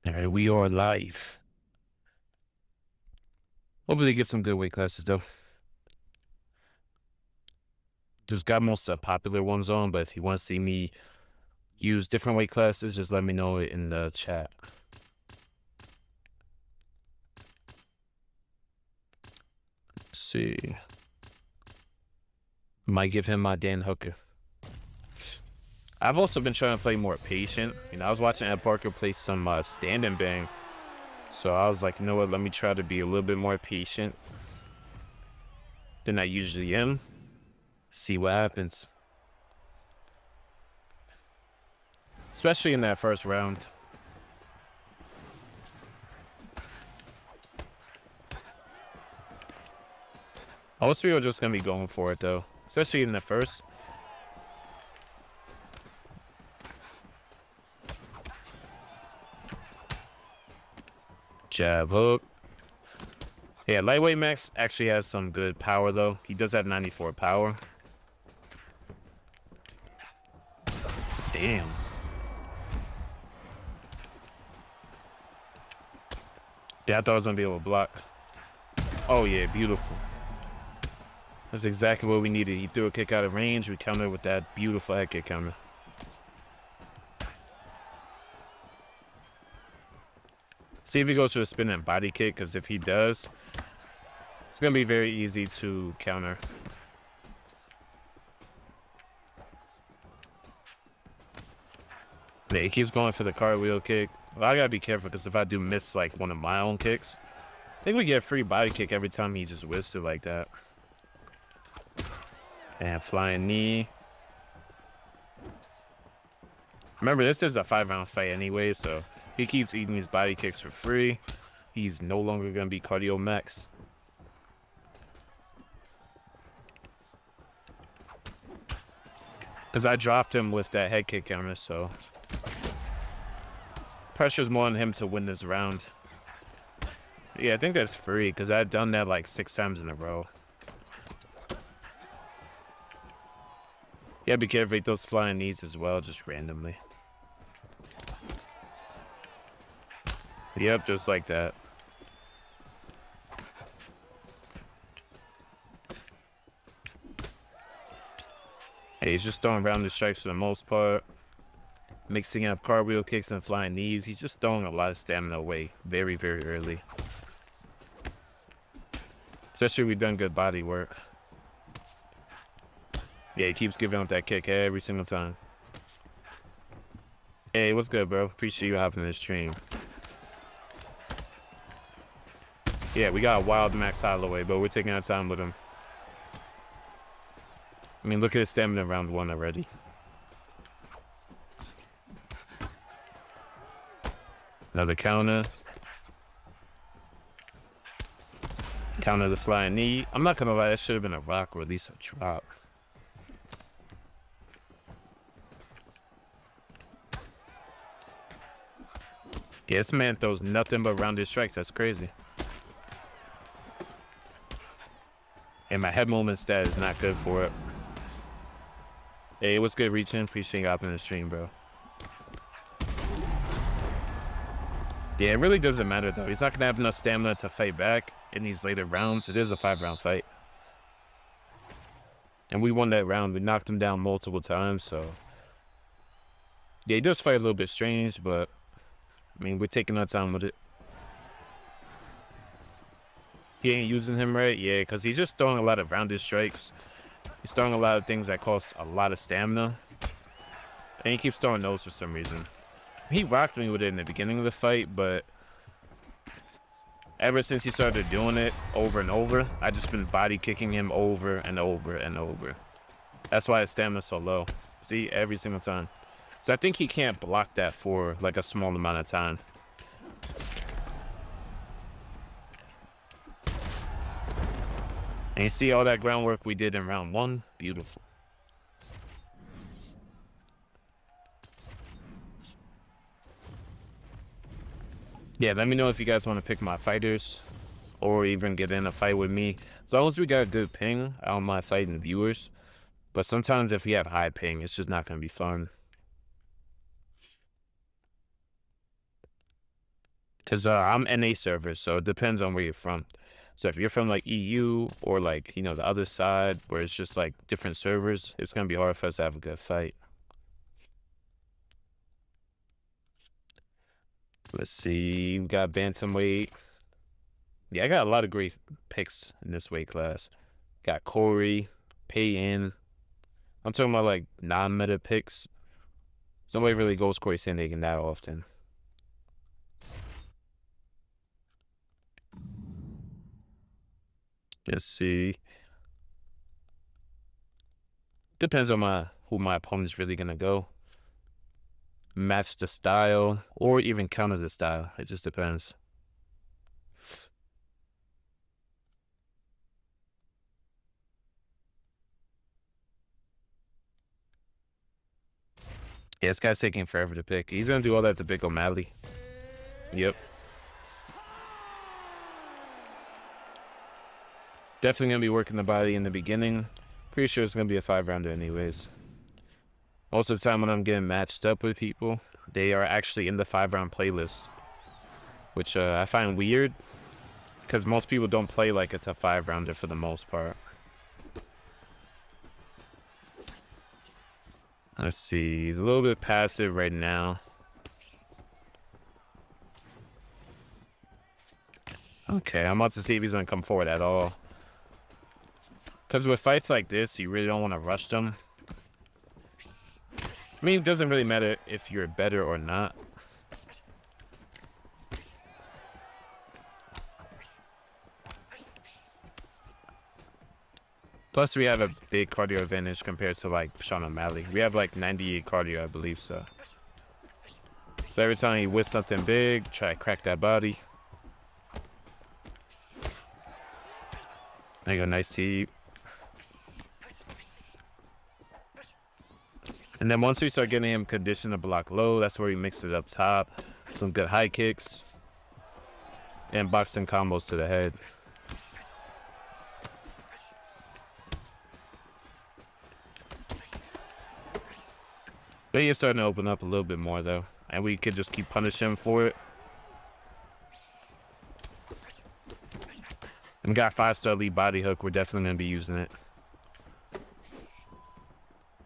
All right, we are live. Hopefully, get some good weight classes though. Just got most of the popular ones on, but if you want to see me use different weight classes, just let me know it in the chat. Let's see. Might give him my Dan Hooker. I've also been trying to play more patient. I was watching Ed Parker play some stand and bang. So I was like, you know what, let me try to be a little bit more patient than I usually am. See what happens. Especially in that first round. Most people are just going to be going for it, though. Especially in the first. Jab hook. Yeah, lightweight Max actually has some good power, though. He does have 94 power. Damn. Yeah, I thought I was going to be able to block. Oh, yeah, beautiful. That's exactly what we needed. He threw a kick out of range. We countered with that beautiful head kick counter. See if he goes for a spin and body kick, because if he does, it's going to be very easy to counter. Yeah, he keeps going for the cartwheel kick. Well, I got to be careful, because if I do miss, like, one of my own kicks, I think we get a free body kick every time he just whiffs it like that. And flying knee. Remember, this is a 5-round fight anyway, so he keeps eating these body kicks for free. He's no longer going to be cardio max. Because I dropped him with that head kick counter, so pressure's more on him to win this round. Yeah, I think that's free, because I've done that like 6 times in a row. Yeah, be careful with those flying knees as well, just randomly. Yep, just like that. Hey, he's just throwing rounded strikes for the most part. Mixing up cartwheel kicks and flying knees. He's just throwing a lot of stamina away very, very early. Especially if we've done good body work. Yeah, he keeps giving up that kick every single time. Hey, what's good, bro? Appreciate you hopping in this stream. Yeah, we got a wild Max Holloway, but we're taking our time with him. I mean, look at his stamina round 1 already. Another counter. Counter the flying knee. I'm not gonna lie, that should have been a rock or at least a drop. Yeah, this man throws nothing but rounded strikes. That's crazy. And my head movement stat is not good for it. Hey, what's good, reaching? Appreciate you hopping in the stream, bro. Yeah, it really doesn't matter, though. He's not going to have enough stamina to fight back in these later rounds. It is a 5-round fight. And we won that round. We knocked him down multiple times, so... Yeah, he does fight a little bit strange, but... I mean, we're taking our time with it. He ain't using him right? Yeah, because he's just throwing a lot of rounded strikes. He's throwing a lot of things that cost a lot of stamina. And he keeps throwing those for some reason. He rocked me with it in the beginning of the fight, but ever since he started doing it over and over, I just been body kicking him over and over and over. That's why his stamina's so low. See, every single time. So I think he can't block that for like a small amount of time. And you see all that groundwork we did in round 1? Beautiful. Yeah, let me know if you guys want to pick my fighters or even get in a fight with me. As long as we got a good ping, I don't mind fighting viewers. But sometimes if we have high ping, it's just not going to be fun. Because I'm NA server, so it depends on where you're from. So if you're from like EU or like, you know, the other side where it's just like different servers, it's going to be hard for us to have a good fight. Let's see. We got bantamweight. Yeah, I got a lot of great picks in this weight class. Got Corey, Payton. I'm talking about like non-meta picks. Nobody really goes Corey Sandhagen that often. Let's see. Depends on who my opponent's really gonna go. Match the style or even counter the style. It just depends. Yeah, this guy's taking forever to pick. He's gonna do all that to pick O'Malley. Yep. Definitely gonna be working the body in the beginning. Pretty sure it's gonna be a 5-rounder anyways. Most of the time when I'm getting matched up with people, they are actually in the 5-round playlist, which I find weird because most people don't play like it's a 5-rounder for the most part. Let's see, he's a little bit passive right now. Okay, I'm about to see if he's gonna come forward at all. Because with fights like this, you really don't want to rush them. I mean, it doesn't really matter if you're better or not. Plus, we have a big cardio advantage compared to, like, Sean O'Malley. We have, like, 98 cardio, I believe, so. So every time he whips something big, try to crack that body. There you go, nice teep. And then once we start getting him conditioned to block low, that's where we mix it up top. Some good high kicks. And boxing combos to the head. But he's starting to open up a little bit more, though. And we could just keep punishing him for it. And we got 5-star lead body hook. We're definitely going to be using it.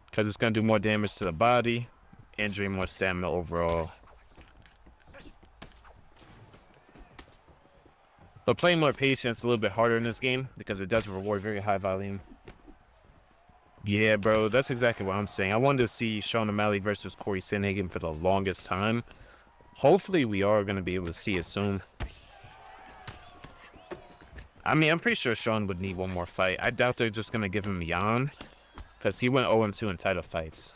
Because it's going to do more damage to the body and drain more stamina overall. But playing more patience a little bit harder in this game because it does reward very high volume. Yeah, bro, that's exactly what I'm saying. I wanted to see Sean O'Malley versus Corey Sandhagen for the longest time. Hopefully, we are going to be able to see it soon. I mean, I'm pretty sure Sean would need one more fight. I doubt they're just going to give him Jan because he went 0-2 in title fights.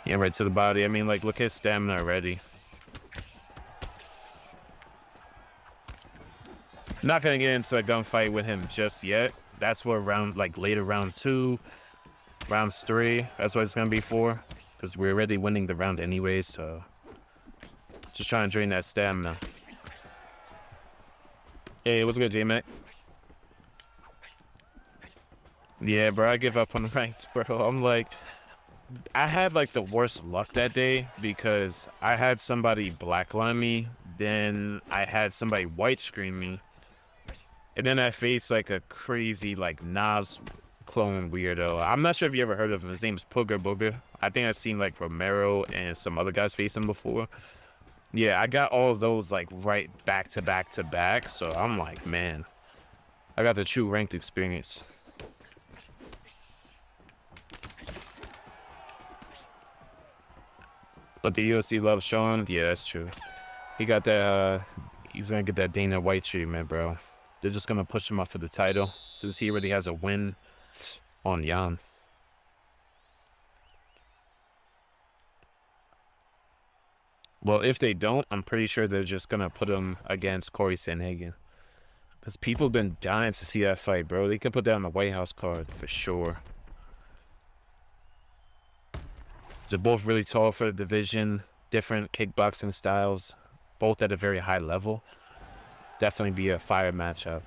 Yeah, right to the body. I mean, like, look at his stamina already. Not gonna get into a gunfight with him just yet. That's what later round 2, rounds 3. That's what it's gonna be for, because we're already winning the round anyways. So just trying to drain that stamina. Hey, what's good, J-Mac? Yeah, bro, I give up on ranked, bro. I'm like, I had like the worst luck that day because I had somebody blackline me, then I had somebody white screen me. And then I faced like a crazy like Nas clone weirdo. I'm not sure if you ever heard of him. His name's Pooger Booger. I think I've seen like Romero and some other guys face him before. Yeah, I got all of those like right back to back to back. So I'm like, man, I got the true ranked experience. But the UFC loves Sean. Yeah, that's true. He got that, he's gonna get that Dana White treatment, bro. They're just going to push him up for the title since he already has a win on Jan. Well, if they don't, I'm pretty sure they're just going to put him against Corey Sandhagen. Because people have been dying to see that fight, bro. They could put that on the White House card for sure. They're both really tall for the division. Different kickboxing styles. Both at a very high level. Definitely be a fire matchup.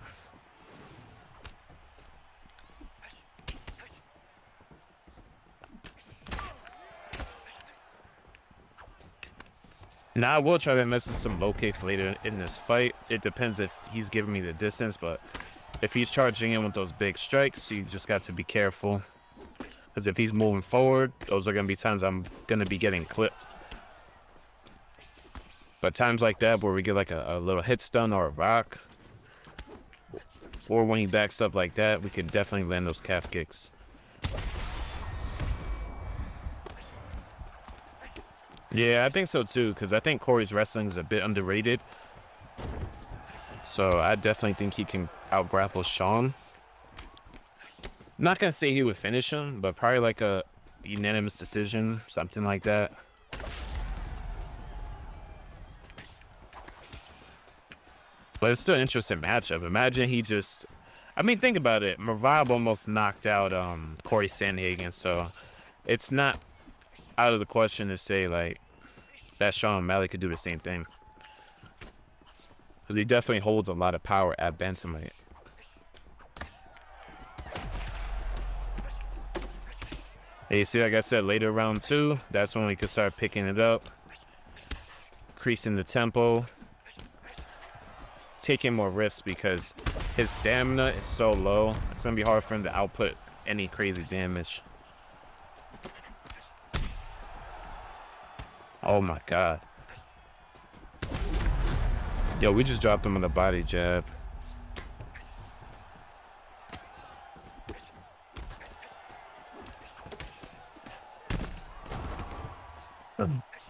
Now I will try to mess with some low kicks later in this fight. It depends if he's giving me the distance, but if he's charging in with those big strikes, you just got to be careful. Because if he's moving forward, those are going to be times I'm going to be getting clipped. But times like that where we get like a little hit stun or a rock, or when he backs up like that, we can definitely land those calf kicks. Yeah, I think so too, because I think Corey's wrestling is a bit underrated. So I definitely think he can out-grapple Sean. I'm not going to say he would finish him, but probably like a unanimous decision, something like that. But it's still an interesting matchup. Imagine he just... I mean, think about it. Merab almost knocked out Corey Sandhagen, so it's not out of the question to say, like, that Sean O'Malley could do the same thing. Because he definitely holds a lot of power at bantamweight. And you see, like I said, later round 2, that's when we could start picking it up. Increasing the tempo. Taking more risks because his stamina is so low. It's going to be hard for him to output any crazy damage. Oh my God. Yo, we just dropped him on the body jab.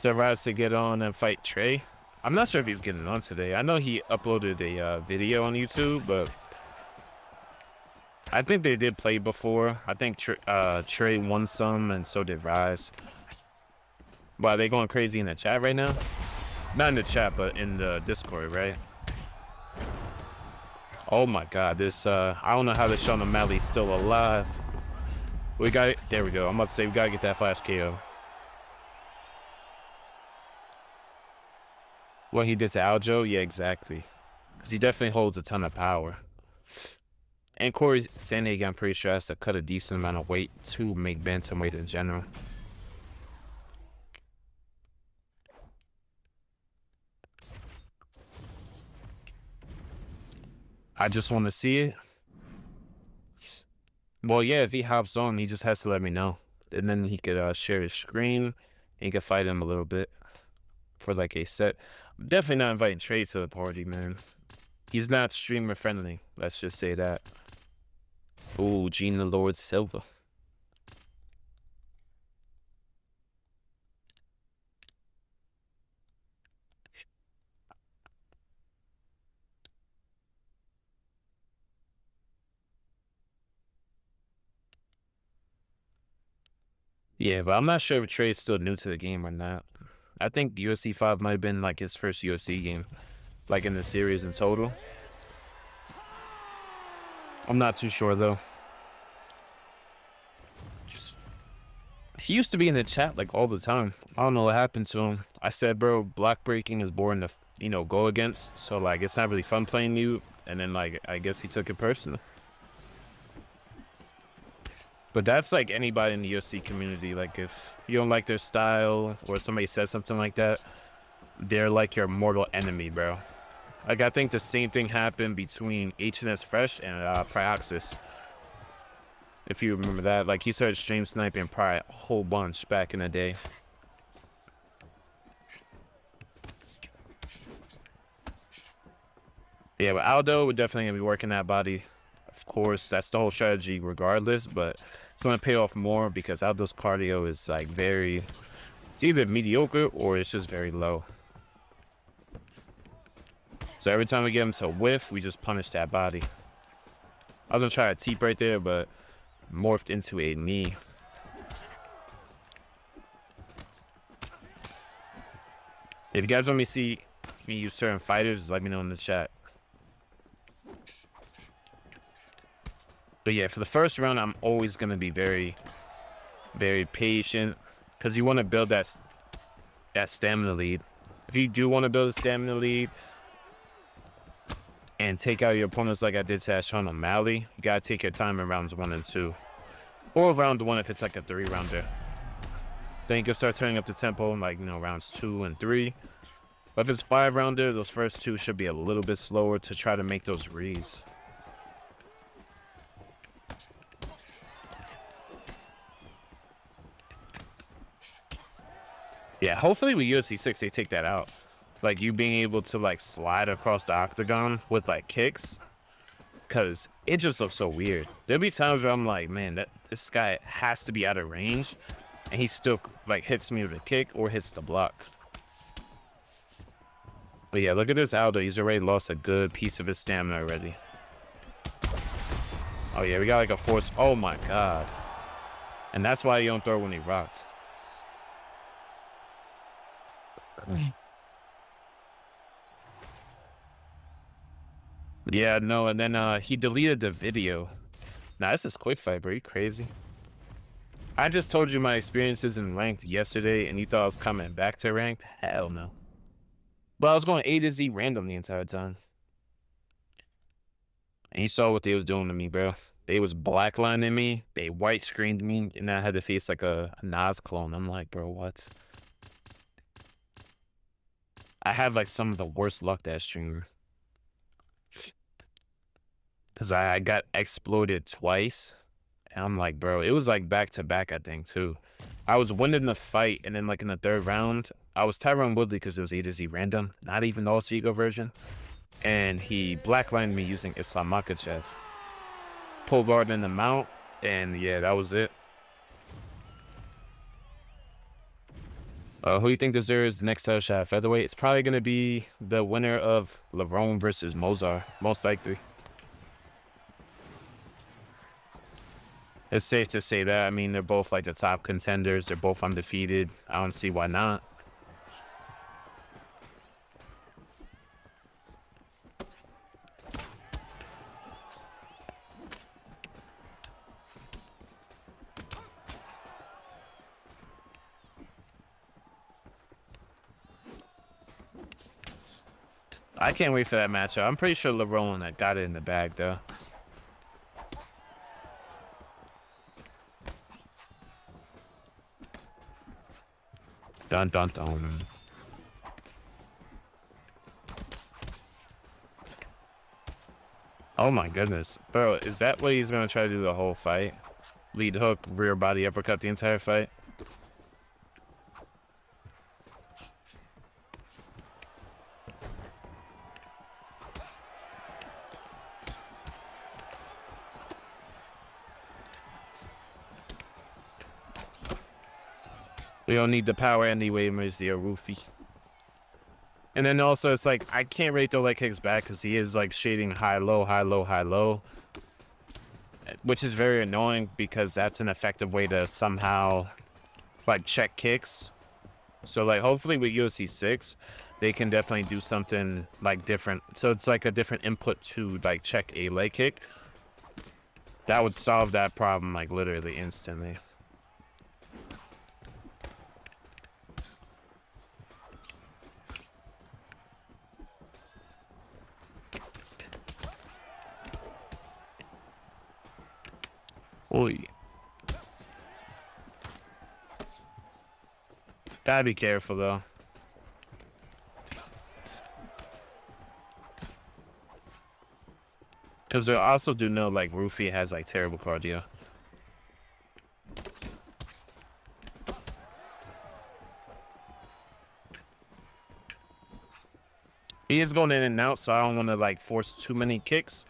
The rise to get on and fight Trey. I'm not sure if he's getting on today. I know he uploaded a video on YouTube, but I think they did play before. I think Trey won some, and so did Rise. But are they going crazy in the chat right now? Not in the chat, but in the Discord, right? Oh my God, this, I don't know how this Sean O'Malley's still alive. We got it. There we go. I'm about to say we gotta get that flash KO. What he did to Aljo? Yeah, exactly. Because he definitely holds a ton of power. And Corey Sandhagen, I'm pretty sure, has to cut a decent amount of weight to make bantamweight in general. I just want to see it. Well, yeah, if he hops on, he just has to let me know. And then he could share his screen, and he could fight him a little bit for like a set. I'm definitely not inviting Trey to the party, man. He's not streamer friendly. Let's just say that. Ooh, Gene the Lord Silva. Yeah, but I'm not sure if Trey's still new to the game or not. I think UFC 5 might have been like his first UFC game, like in the series in total. I'm not too sure though. He used to be in the chat like all the time. I don't know what happened to him. I said, bro, block breaking is boring to, you know, go against. So like, it's not really fun playing you. And then like, I guess he took it personal. But that's like anybody in the UFC community. Like if you don't like their style or somebody says something like that, they're like your mortal enemy, bro. Like I think the same thing happened between HNS Fresh and Prioxis. If you remember that, like he started stream sniping probably a whole bunch back in the day. Yeah, but Aldo would definitely be working that body. Of course, that's the whole strategy regardless, but it's going to pay off more because Aldo's cardio is like it's either mediocre or it's just very low. So every time we get him to whiff, we just punish that body. I was going to try a teep right there, but morphed into a knee. If you guys want me to see me use certain fighters, let me know in the chat. But yeah, for the first round, I'm always going to be very, very patient because you want to build that stamina lead. If you do want to build a stamina lead and take out your opponents like I did to Sean O'Malley, you got to take your time in rounds 1 and 2. Or round 1 if it's like a 3-rounder. Then you can start turning up the tempo in like, you know, rounds 2 and 3. But if it's 5-rounder, those first 2 should be a little bit slower to try to make those reads. Yeah, hopefully with UFC 6 they take that out. Like you being able to like slide across the octagon with like kicks. Cause it just looks so weird. There'll be times where I'm like, man, this guy has to be out of range. And he still like hits me with a kick or hits the block. But yeah, look at this Aldo. He's already lost a good piece of his stamina already. Oh yeah, we got like a force. Oh my God. And that's why you don't throw when he rocked. Yeah, no, and then he deleted the video. Nah, this is quick fight, bro. You crazy? I just told you my experiences in ranked yesterday, and you thought I was coming back to ranked? Hell no. But I was going A to Z random the entire time. And you saw what they was doing to me, bro. They was blacklining me, they white screened me, and I had to face like a Nas clone. I'm like, bro, what? I had like some of the worst luck that streamer. Because I got exploited twice. And I'm like, bro, it was like back to back, I think, too. I was winning the fight, and then like in the 3rd round, I was Tyron Woodley because it was A to Z random, not even the All Ego version. And he blacklined me using Islam Makhachev. Pull guard in the mount, and yeah, that was it. Who do you think deserves the next title shot at featherweight? It's probably going to be the winner of Lerone versus Mozar, most likely. It's safe to say that. I mean, they're both like the top contenders. They're both undefeated. I don't see why not. I can't wait for that matchup. I'm pretty sure Lerone that got it in the bag, though. Dun dun dun. Oh my goodness. Bro, is that what he's gonna try to do the whole fight? Lead hook, rear body uppercut the entire fight? We don't need the power anyway, Mr. Roofy. And then also, it's like, I can't rate the leg kicks back because he is like shading high, low, high, low, high, low. Which is very annoying because that's an effective way to somehow like check kicks. So like hopefully with UFC 6, they can definitely do something like different. So it's like a different input to like check a leg kick. That would solve that problem like literally instantly. Oy. Gotta be careful though. Because they also do know like Roofy has like terrible cardio. He is going in and out, so I don't want to like force too many kicks.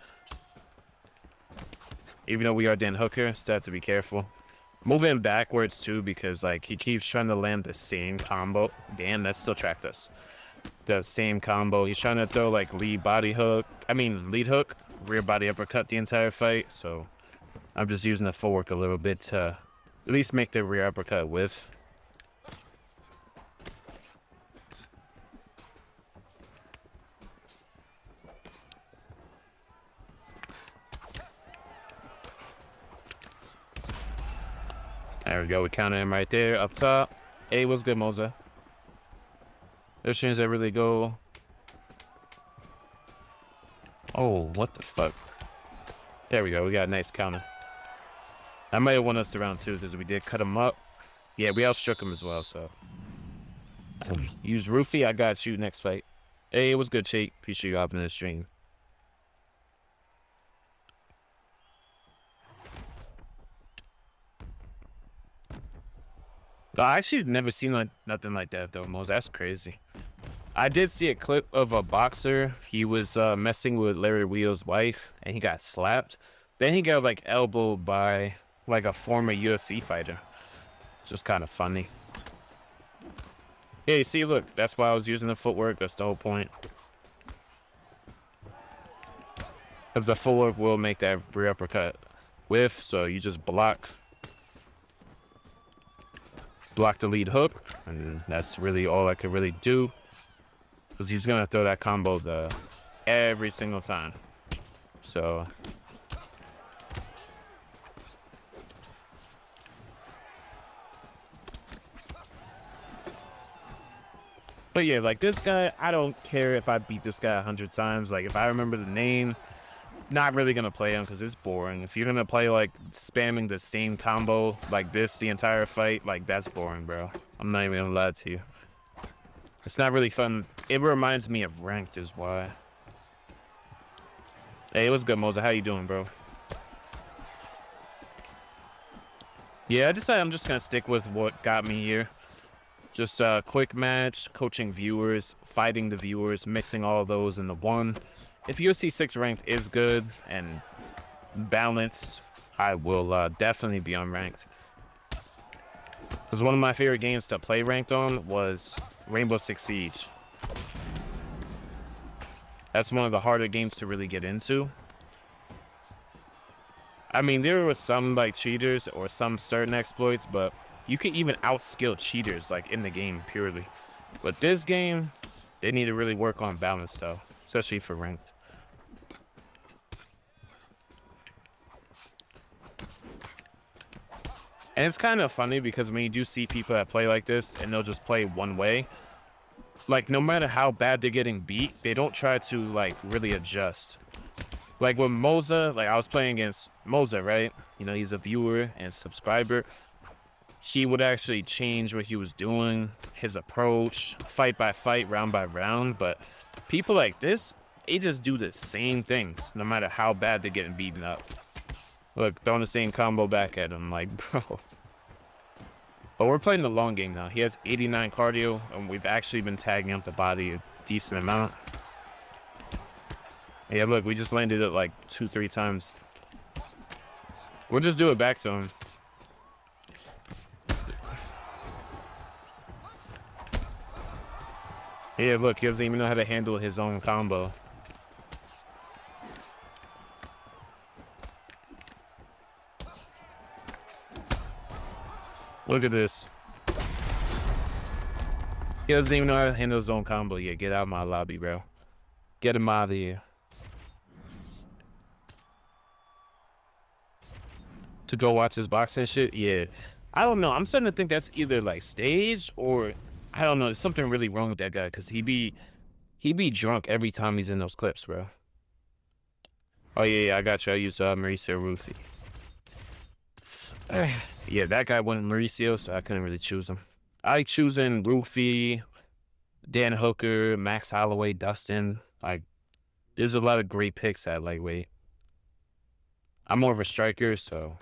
Even though we are Dan Hooker, still have to be careful. Moving backwards too, because like he keeps trying to land the same combo. Damn, that still tracked us. The same combo. He's trying to throw like lead hook, rear body uppercut the entire fight. So I'm just using the footwork a little bit to at least make the rear uppercut with. There we go. We counted him right there up top. Hey, what's good, Moza? There's streams that really go. Oh, what the fuck? There we go. We got a nice counter. I might have won us to round 2 because we did cut him up. Yeah, we outshook him as well, so. Use Roofie, I got you next fight. Hey, it was good, Chate. Appreciate you hopping in the stream. I actually never seen like nothing like that though, Mose. That's crazy. I did see a clip of a boxer. He was messing with Larry Wheel's wife, and he got slapped. Then he got like elbowed by like a former UFC fighter. Just kind of funny. Yeah, you see, look, that's why I was using the footwork. That's the whole point. Because the footwork will make that rear uppercut whiff, so you just block the lead hook, and that's really all I could really do. Because he's going to throw that combo every single time. So... But yeah, like this guy, I don't care if I beat this guy 100 times. Like if I remember the name, not really gonna play him because it's boring. If you're gonna play like spamming the same combo like this the entire fight, like that's boring, bro. I'm not even gonna lie to you. It's not really fun. It reminds me of ranked is why. Hey, what's good, Moza? How you doing, bro? Yeah, I decided I'm just gonna stick with what got me here. Just a quick match, coaching viewers, fighting the viewers, mixing all of those into one. If UFC 6 ranked is good and balanced, I will definitely be on ranked. Because one of my favorite games to play ranked on was Rainbow Six Siege. That's one of the harder games to really get into. I mean, there were some like cheaters or some certain exploits, but you can even outskill cheaters like in the game purely. But this game, they need to really work on balance though, especially for ranked. And it's kind of funny because when you do see people that play like this and they'll just play one way, like no matter how bad they're getting beat, they don't try to like really adjust. Like with Moza, like I was playing against Moza, right? You know, he's a viewer and subscriber. He would actually change what he was doing, his approach, fight by fight, round by round. But people like this, they just do the same things, no matter how bad they're getting beaten up. Look, throwing the same combo back at him, like, bro. But we're playing the long game now. He has 89 cardio, and we've actually been tagging up the body a decent amount. Yeah, look, we just landed it like 2-3 times. We'll just do it back to him. Yeah, look, he doesn't even know how to handle his own combo. Look at this. He doesn't even know how to handle his own combo yet. Get out of my lobby, bro. Get him out of here. To go watch his boxing shit? Yeah. I don't know. I'm starting to think that's either like staged or... I don't know. There's something really wrong with that guy because he be drunk every time he's in those clips, bro. Oh, yeah, I got you. I used Mauricio Rufy. Yeah, that guy went Mauricio, so I couldn't really choose him. I choosing Rufy, Dan Hooker, Max Holloway, Dustin. Like, there's a lot of great picks at lightweight. I'm more of a striker, so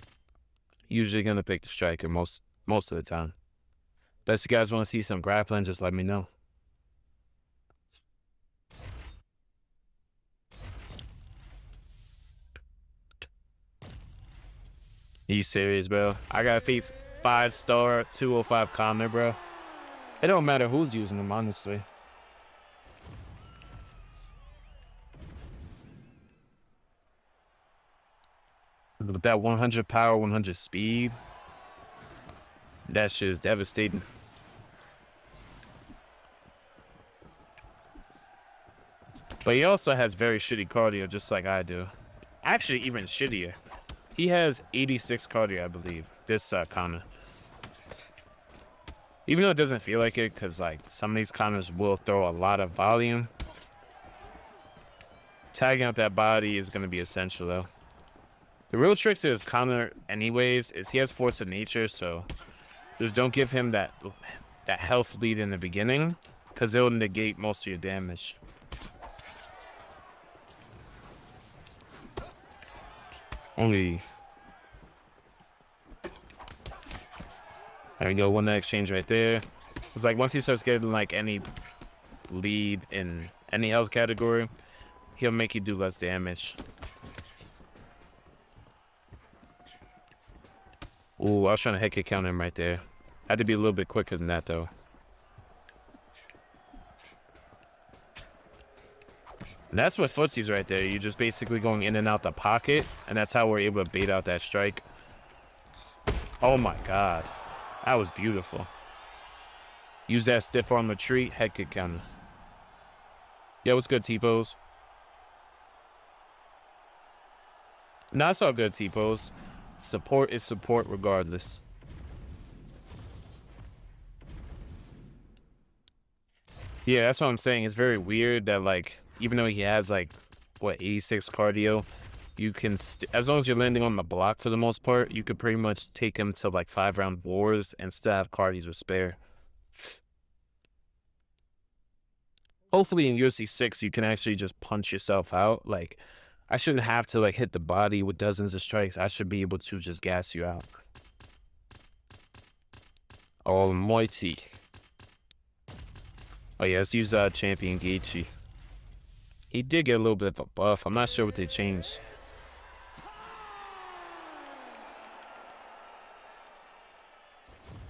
usually gonna pick the striker most of the time. But if you guys want to see some grappling, just let me know. Are you serious, bro? I gotta face 5-star 205 Conor, bro. It don't matter who's using them, honestly. With that 100 power, 100 speed, that shit is devastating. But he also has very shitty cardio, just like I do. Actually, even shittier. He has 86 cardio, I believe, this Conor. Even though it doesn't feel like it, because like some of these Conors will throw a lot of volume. Tagging up that body is going to be essential, though. The real trick to his Conor, anyways, is he has force of nature, so Just don't give him that health lead in the beginning, because it'll negate most of your damage. Only. There we go, won that exchange right there. It's like once he starts getting like any lead in any health category, he'll make you do less damage. Ooh, I was trying to head kick counter him right there. Had to be a little bit quicker than that though. And that's what footsie's right there. You're just basically going in and out the pocket, and that's how we're able to bait out that strike. Oh my god. That was beautiful. Use that stiff arm retreat, head kick counter. Yeah, what's good, T-pose? Nah, it's all good, T-pose. Support is support regardless. Yeah, that's what I'm saying. It's very weird that, like, even though he has, like, what, 86 cardio, you can, as long as you're landing on the block for the most part, you could pretty much take him to, like, 5-round wars and still have cardio to spare. Hopefully in UFC 6, you can actually just punch yourself out. Like, I shouldn't have to, like, hit the body with dozens of strikes. I should be able to just gas you out. Almighty. Oh, yeah, let's use Champion Gaethje. He did get a little bit of a buff. I'm not sure what they changed.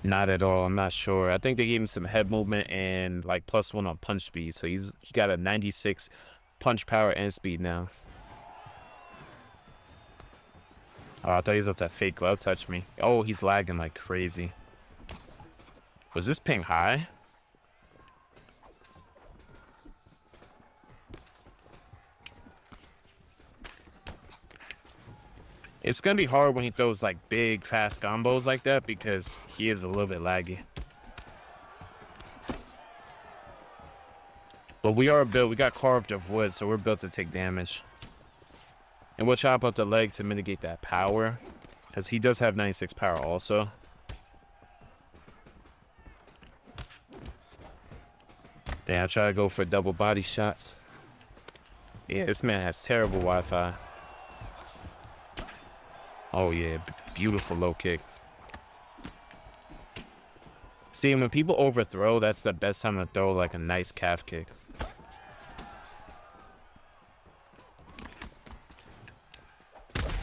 Not at all. I'm not sure. I think they gave him some head movement and like +1 on punch speed. So he got a 96 punch power and speed now. Oh, I thought he was about to fake glove touch me. Oh, he's lagging like crazy. Was this ping high? It's going to be hard when he throws like big, fast combos like that because he is a little bit laggy. But we are built, we got carved of wood, so we're built to take damage. And we'll chop up the leg to mitigate that power, because he does have 96 power also. Yeah, I try to go for double body shots. Yeah, this man has terrible Wi-Fi. Oh yeah, beautiful low kick. See, when people overthrow, that's the best time to throw like a nice calf kick.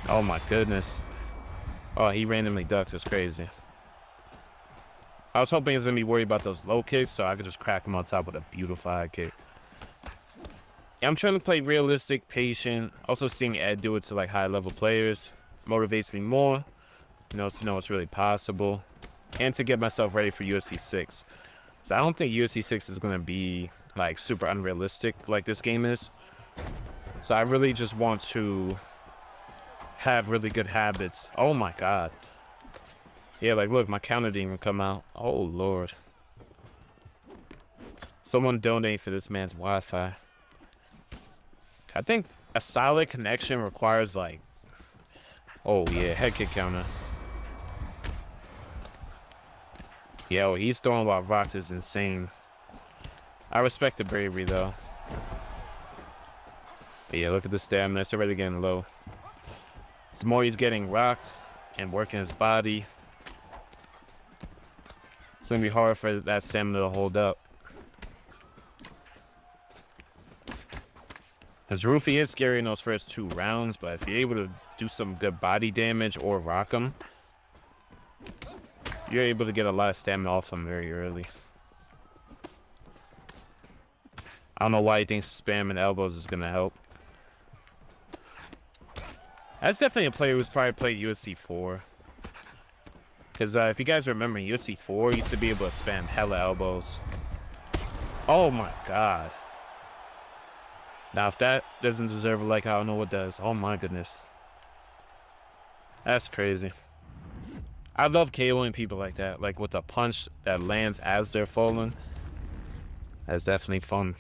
Oh my goodness. Oh, he randomly ducks. It's crazy. I was hoping he was going to be worried about those low kicks so I could just crack him on top with a beautiful high kick. Yeah, I'm trying to play realistic, patient. Also seeing Ed do it to like high level players motivates me more, you know, to know what's really possible and to get myself ready for UFC 6. So I don't think UFC 6 is going to be like super unrealistic like this game is. So I really just want to have really good habits. Oh my god. Yeah, like look, my counter didn't even come out. Oh lord. Someone donate for this man's Wi-Fi. I think a solid connection requires like, oh yeah, head kick counter. Yo, he's throwing while rocked is insane. I respect the bravery though. But yeah, look at the stamina, it's already getting low. The more he's getting rocked and working his body, it's gonna be hard for that stamina to hold up. Because Rufy is scary in those first 2 rounds, but if you're able to do some good body damage or rock him, you're able to get a lot of stamina off him very early. I don't know why he thinks spamming elbows is gonna help. That's definitely a player who's probably played UFC 4. Because if you guys remember, UFC 4 used to be able to spam hella elbows. Oh my god. Now, if that doesn't deserve a like, I don't know what does. Oh my goodness. That's crazy. I love KOing people like that. Like with a punch that lands as they're falling. That's definitely fun.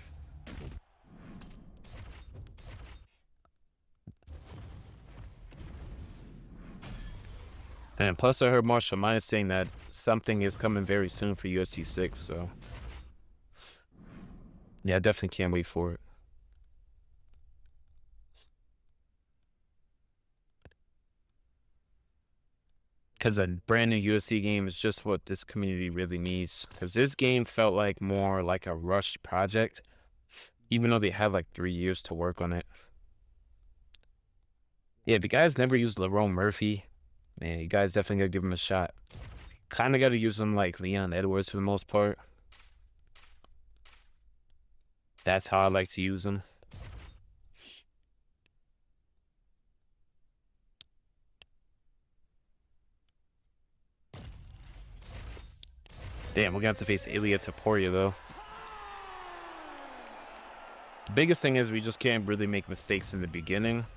And plus, I heard Marshall Mines saying that something is coming very soon for UFC 6. So, yeah, I definitely can't wait for it. Because a brand new UFC game is just what this community really needs. Because this game felt like more like a rushed project, even though they had like 3 years to work on it. Yeah, if you guys never used Lerone Murphy, man, you guys definitely gotta give him a shot. Kind of gotta use him like Leon Edwards for the most part. That's how I like to use him. Damn, we're gonna have to face Ilia Topuria though. The biggest thing is we just can't really make mistakes in the beginning.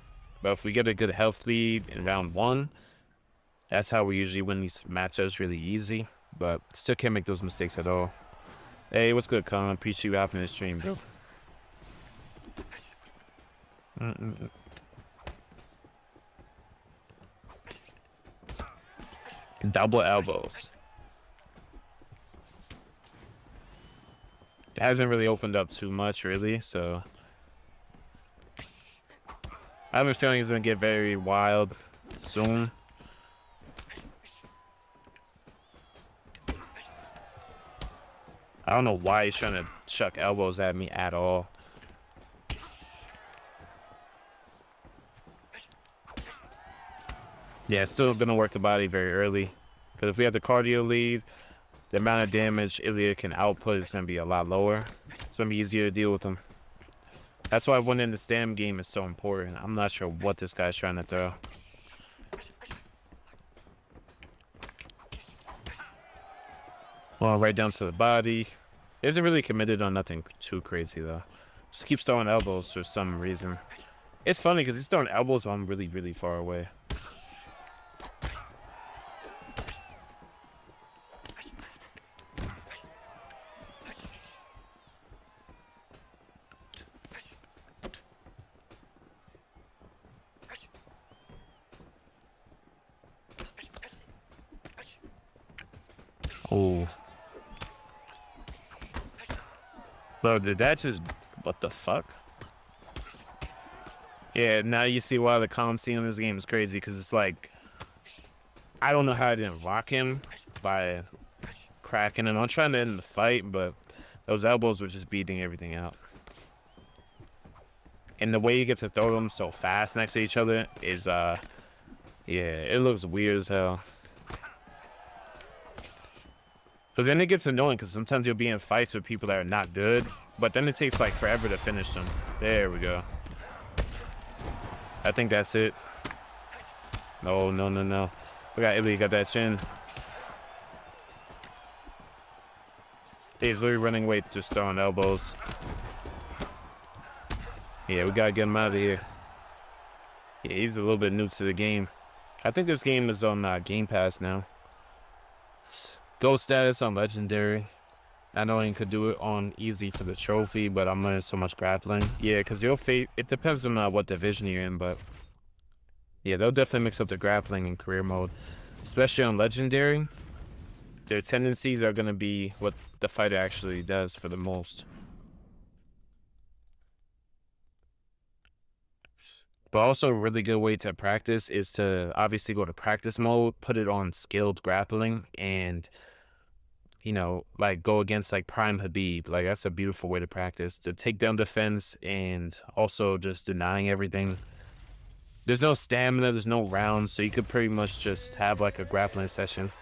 But if we get a good health lead in round 1, that's how we usually win these matchups really easy. But still can't make those mistakes at all. Hey, what's good, Colin? Appreciate you hopping in the stream, bro. Double elbows. It hasn't really opened up too much, really, so I have a feeling it's gonna get very wild soon. I don't know why he's trying to chuck elbows at me at all. Yeah, still gonna work the body very early. Because if we have the cardio lead, the amount of damage Ilia can output is gonna be a lot lower. It's gonna be easier to deal with him. That's why winning the stam game is so important. I'm not sure what this guy's trying to throw. Well, right down to the body. He isn't really committed on nothing too crazy, though. Just keeps throwing elbows for some reason. It's funny because he's throwing elbows while I'm really, really far away. Oh. Bro, did that just... What the fuck? Yeah, now you see why the calm scene in this game is crazy, because it's like... I don't know how I didn't rock him by cracking him. I'm trying to end the fight, but those elbows were just beating everything out. And the way you get to throw them so fast next to each other is, yeah, it looks weird as hell. Because then it gets annoying, because sometimes you'll be in fights with people that are not good, but then it takes like forever to finish them. There we go. I think that's it. No, no, no, no. We got Ilia, got that chin. He's literally running away, just throwing elbows. Yeah, we gotta get him out of here. Yeah, he's a little bit new to the game. I think this game is on Game Pass now. Gold status on Legendary. I know I could do it on easy for the trophy, but I'm learning so much grappling. Yeah, because you'll face, it depends on what division you're in, but yeah, they'll definitely mix up the grappling in career mode, especially on Legendary. Their tendencies are going to be what the fighter actually does for the most. But also a really good way to practice is to obviously go to practice mode, put it on skilled grappling, and, you know, like go against like Prime Habib. Like that's a beautiful way to practice. To take down defense and also just denying everything. There's no stamina, there's no rounds, so you could pretty much just have like a grappling session.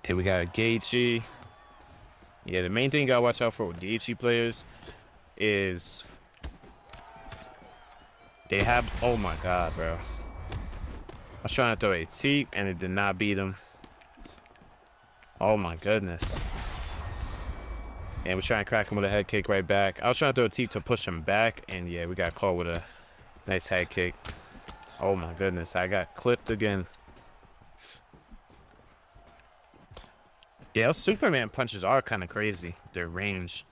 Okay, we got Gaethje. Yeah, the main thing you gotta watch out for with Gaethje players is they have... Oh my god, bro. I was trying to throw a teep and it did not beat him. Oh my goodness. And we're trying to crack him with a head kick right back. I was trying to throw a teep to push him back, and yeah, we got caught with a nice head kick. Oh my goodness, I got clipped again. Yeah, those Superman punches are kind of crazy. Their range.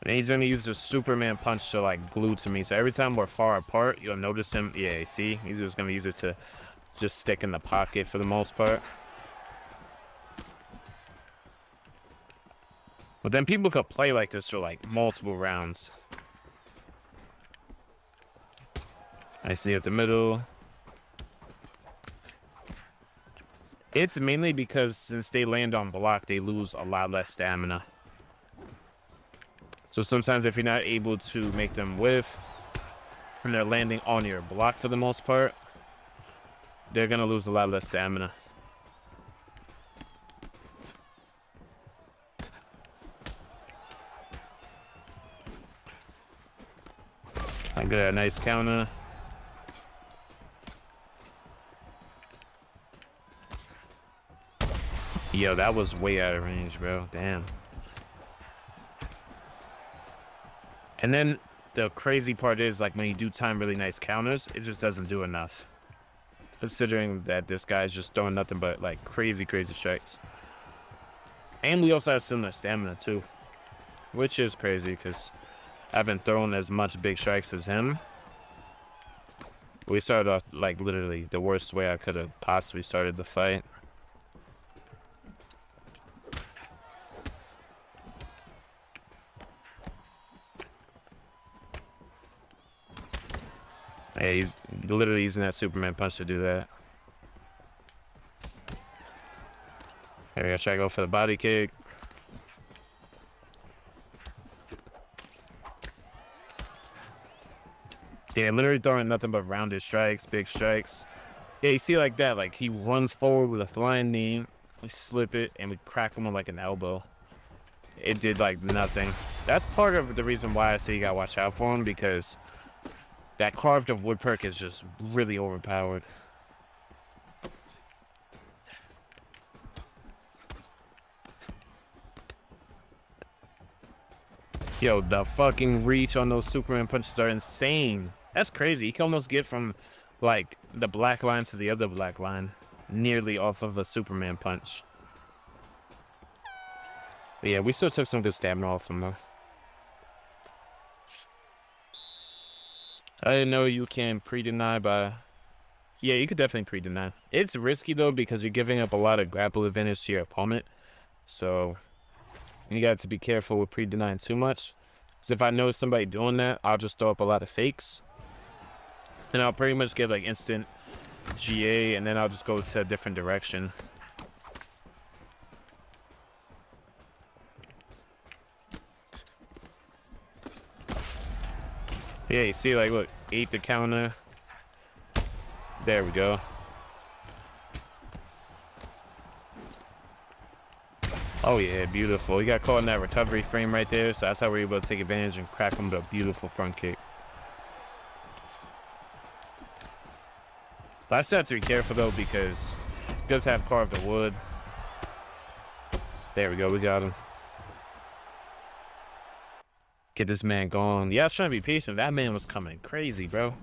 And he's gonna use the Superman punch to like glue to me. So every time we're far apart, you'll notice him. Yeah, see, he's just gonna use it to just stick in the pocket for the most part. But then people could play like this for like multiple rounds. I see at the middle. It's mainly because since they land on block, they lose a lot less stamina. So sometimes if you're not able to make them whiff, and they're landing on your block for the most part, they're gonna lose a lot less stamina. I got a nice counter. Yo, that was way out of range, bro. Damn. And then the crazy part is, like, when you do time really nice counters, it just doesn't do enough. Considering that this guy's just throwing nothing but, like, crazy strikes. And we also have similar stamina, too. Which is crazy, because I haven't thrown as much big strikes as him. We started off, like, literally the worst way I could have possibly started the fight. Yeah, he's literally using that Superman punch to do that. Here we go, try to go for the body kick. Yeah, literally throwing nothing but rounded strikes, big strikes. Yeah, you see like that, like he runs forward with a flying knee, we slip it, and we crack him with like an elbow. It did like nothing. That's part of the reason why I say you gotta watch out for him, because that carved of wood perk is just really overpowered. Yo, the fucking reach on those Superman punches are insane. That's crazy. You can almost get from like the black line to the other black line nearly off of a Superman punch. But yeah, we still took some good stamina off him though. I didn't know you can pre-deny by... Yeah, you could definitely pre-deny. It's risky though, because you're giving up a lot of grapple advantage to your opponent. So you got to be careful with pre-denying too much. Because if I know somebody doing that, I'll just throw up a lot of fakes. And I'll pretty much get like instant GA, and then I'll just go to a different direction. Yeah, you see, like, look, 8 the counter. There we go. Oh, yeah, beautiful. He got caught in that recovery frame right there, so that's how we're able to take advantage and crack him with a beautiful front kick. But I still have to be careful, though, because he does have carved the wood. There we go, we got him. Get this man going. Yeah, I was trying to be patient. That man was coming crazy, bro.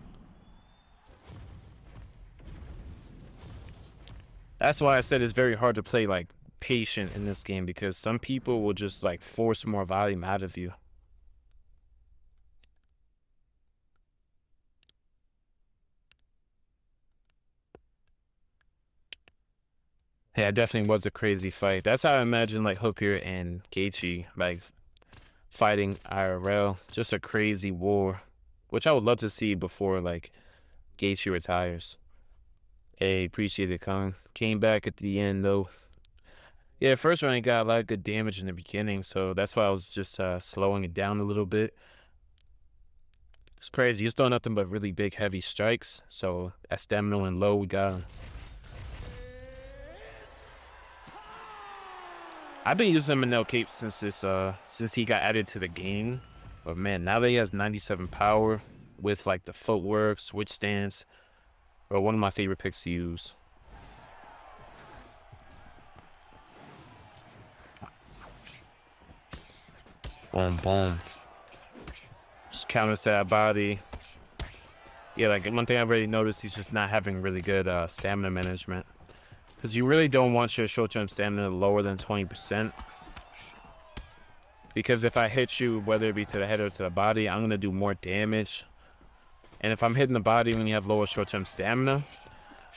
That's why I said it's very hard to play, like, patient in this game, because some people will just, like, force more volume out of you. Yeah, it definitely was a crazy fight. That's how I imagine, like, Hooker and Gaethje, like, fighting IRL. Just a crazy war, which I would love to see before, like, Gaethje retires. Hey, appreciate it, Kong. Came back at the end, though. Yeah, first round, he got a lot of good damage in the beginning, so that's why I was just slowing it down a little bit. It's crazy. He's throwing nothing but really big, heavy strikes, so at stamina and low, we got him. I've been using him in no cape since he got added to the game. But man, now that he has 97 power with like the footwork, switch stance, bro, one of my favorite picks to use. Boom, boom. Just counters to that body. Yeah, like one thing I've already noticed, he's just not having really good stamina management. Because you really don't want your short-term stamina lower than 20%. Because if I hit you, whether it be to the head or to the body, I'm going to do more damage. And if I'm hitting the body when you have lower short-term stamina,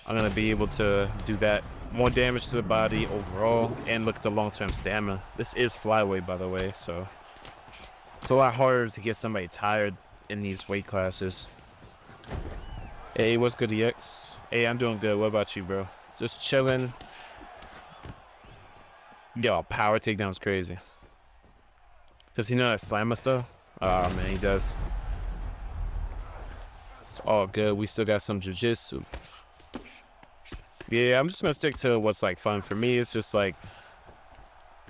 I'm going to be able to do that. More damage to the body overall. And look at the long-term stamina. This is flyweight, by the way. So it's a lot harder to get somebody tired in these weight classes. Hey, what's good, EX? Hey, I'm doing good. What about you, bro? Just chilling. Yo, power takedown's crazy. Does he know that slammer stuff? Oh, man, he does. It's all good. We still got some jiu-jitsu. Yeah, I'm just going to stick to what's, like, fun. For me, it's just, like,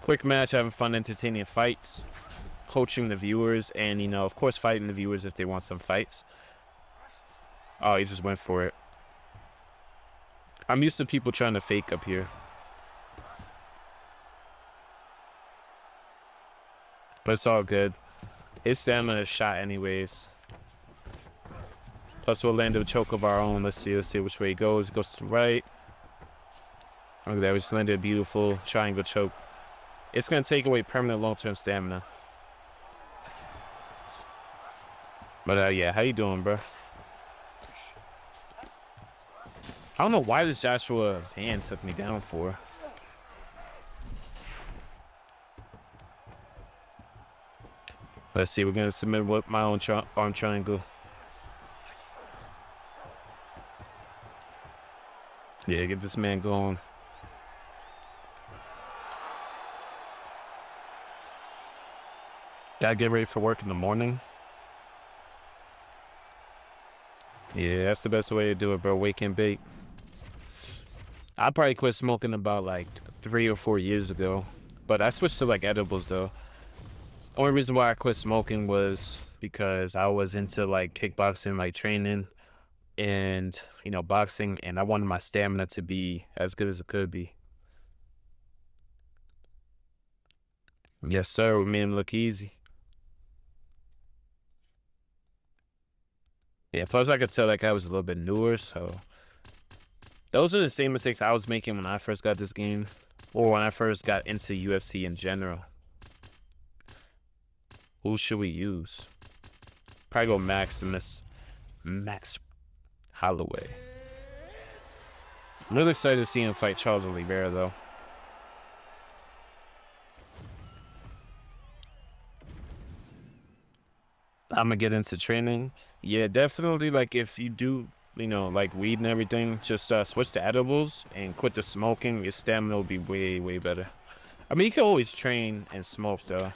quick match, having fun, entertaining fights, coaching the viewers, and, you know, of course, fighting the viewers if they want some fights. Oh, he just went for it. I'm used to people trying to fake up here. But it's all good. His stamina is shot anyways. Plus we'll land a choke of our own. Let's see which way he goes. He goes to the right. Look at that, we just landed a beautiful triangle choke. It's gonna take away permanent long-term stamina. But yeah, how you doing, bro? I don't know why this Joshua van took me down for. Let's see, we're gonna submit with my own arm triangle. Yeah, get this man going. Gotta get ready for work in the morning. Yeah, that's the best way to do it, bro. Wake and bake. I probably quit smoking about like 3 or 4 years ago, but I switched to like edibles though. Only reason why I quit smoking was because I was into like kickboxing, like training and, you know, boxing, and I wanted my stamina to be as good as it could be. Yes, sir. We made him look easy. Yeah, plus I could tell that guy was a little bit newer, so those are the same mistakes I was making when I first got this game, or when I first got into UFC in general. Who should we use? Probably go Max Holloway. I'm really excited to see him fight Charles Oliveira, though. I'm gonna get into training. Yeah, definitely. Like, if you do, you know, like weed and everything, just switch to edibles and quit the smoking. Your stamina will be way, way better. I mean, you can always train and smoke, though.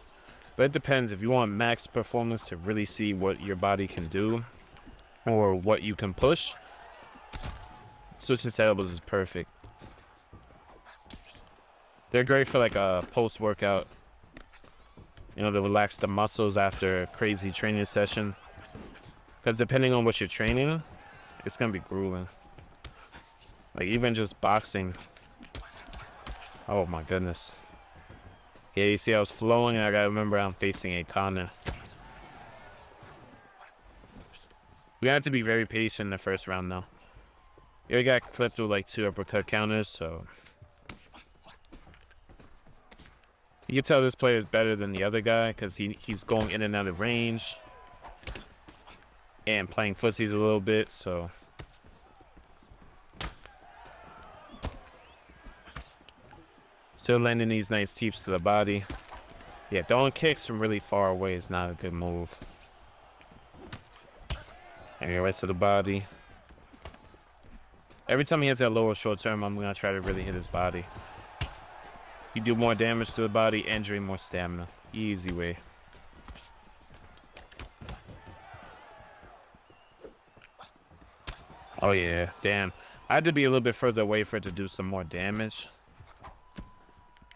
But it depends. If you want max performance to really see what your body can do or what you can push, switching to edibles is perfect. They're great for like a post-workout, you know, to relax the muscles after a crazy training session. Because depending on what you're training, it's going to be grueling. Like even just boxing. Oh my goodness. Yeah, you see I was flowing, and I gotta remember I'm facing a Conor. We have to be very patient in the first round, though. Yeah, we got clipped with like 2 uppercut counters, so you can tell this player is better than the other guy because he's going in and out of range and playing footsies a little bit, so still landing these nice teeps to the body. Yeah, throwing kicks from really far away is not a good move. And right to the body. Every time he hits that lower short term, I'm going to try to really hit his body. You do more damage to the body and drain more stamina. Easy way. Oh yeah, damn. I had to be a little bit further away for it to do some more damage.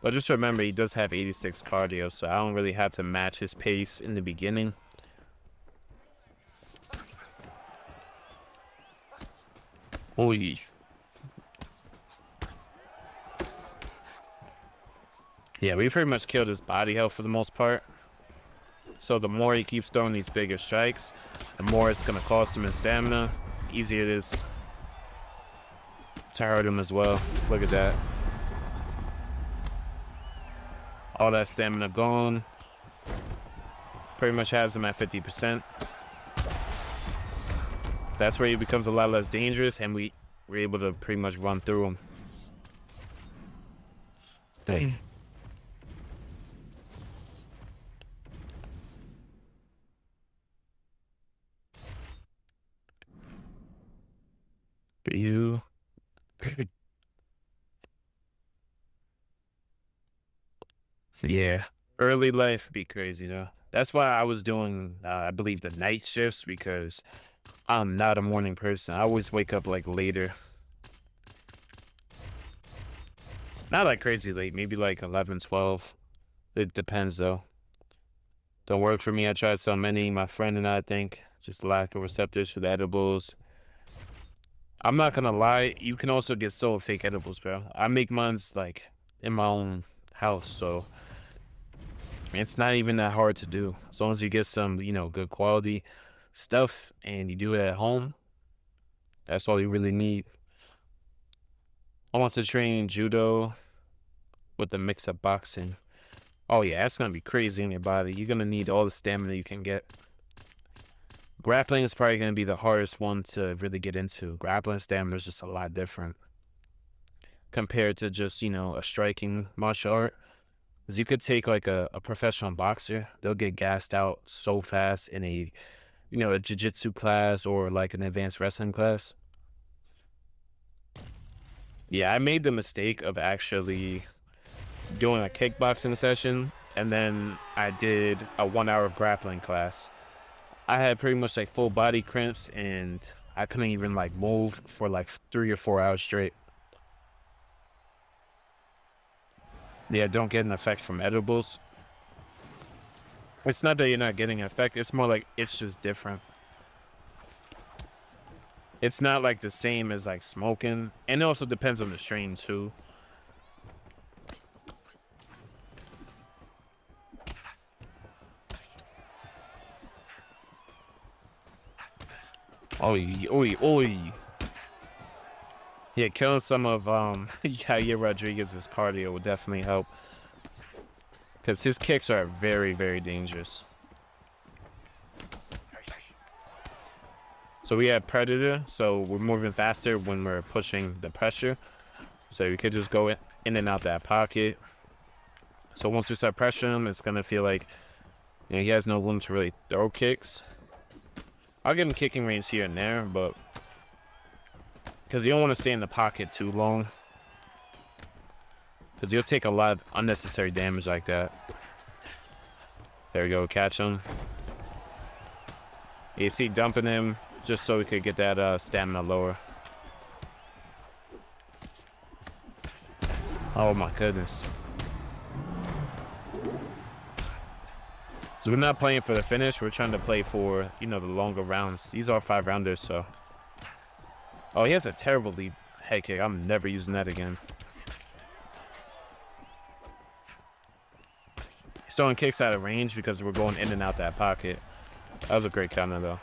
But just remember, he does have 86 cardio, so I don't really have to match his pace in the beginning. Oy. Yeah, we pretty much killed his body health for the most part. So the more he keeps throwing these bigger strikes, the more it's going to cost him in stamina. Easier it is to hurt him as well. Look at that. All that stamina gone. Pretty much has him at 50%. That's where he becomes a lot less dangerous, and we were able to pretty much run through him. Dang. You. Yeah. Early life be crazy though. That's why I was doing, I believe, the night shifts, because I'm not a morning person. I always wake up like later. Not like crazy late, maybe like 11, 12. It depends though. Don't work for me. I tried so many. My friend and I think just lack of receptors for the edibles. I'm not gonna lie, you can also get sold fake edibles, bro. I make mine's like in my own house, so it's not even that hard to do. As long as you get some, you know, good quality stuff and you do it at home, that's all you really need. I want to train judo with the mix of boxing. Oh yeah, that's gonna be crazy in your body. You're gonna need all the stamina you can get. Grappling is probably gonna be the hardest one to really get into. Grappling stamina is just a lot different compared to just, you know, a striking martial art. Because you could take like a professional boxer, they'll get gassed out so fast in a, you know, a jiu-jitsu class or like an advanced wrestling class. Yeah, I made the mistake of actually doing a kickboxing session, and then I did a 1-hour grappling class. I had pretty much like full body cramps, and I couldn't even like move for like 3 or 4 hours straight. Yeah, don't get an effect from edibles. It's not that you're not getting an effect, it's more like it's just different. It's not like the same as like smoking, and it also depends on the strain too. Oi, oi, oi. Yeah, killing some of Yair Rodriguez's cardio would definitely help, because his kicks are very, very dangerous. So we have Predator, so we're moving faster when we're pushing the pressure. So you could just go in and out that pocket. So once we start pressuring him, it's gonna feel like, you know, he has no room to really throw kicks. I'll give him kicking range here and there, but because you don't want to stay in the pocket too long, because you'll take a lot of unnecessary damage like that. There we go, catch him. You see, dumping him just so we could get that stamina lower. Oh my goodness. So we're not playing for the finish, we're trying to play for, you know, the longer rounds. These are 5-rounders, so. Oh, he has a terrible lead head kick. I'm never using that again. He's throwing kicks out of range because we're going in and out that pocket. That was a great counter though.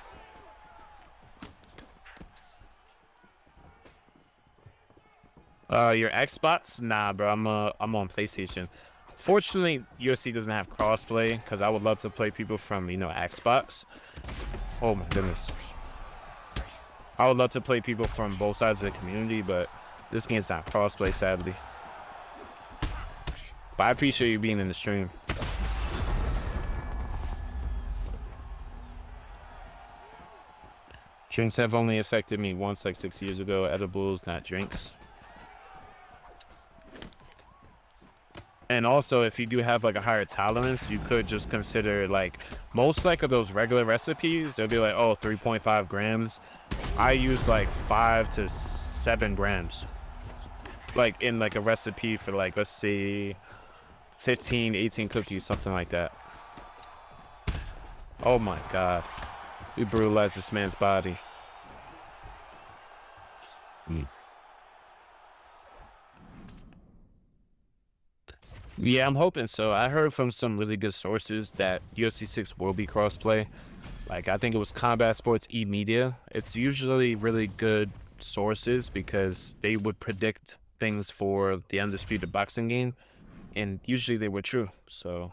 Your Xbox? Nah, bro. I'm on PlayStation. Fortunately, UFC doesn't have crossplay, because I would love to play people from, you know, Xbox. Oh my goodness. I would love to play people from both sides of the community, but this game's not crossplay, sadly. But I appreciate you being in the stream. Drinks have only affected me once, like 6 years ago. Edibles, not drinks. And also, if you do have like a higher tolerance, you could just consider like most like of those regular recipes, they'll be like, oh, 3.5 grams. I use like 5 to 7 grams. Like in like a recipe for like, let's see, 15, 18 cookies, something like that. Oh my God. We brutalized this man's body. Yeah, I'm hoping so. I heard from some really good sources that UFC 6 will be crossplay. Like, I think it was Combat Sports E-Media. It's usually really good sources because they would predict things for the Undisputed Boxing game, and usually they were true. So,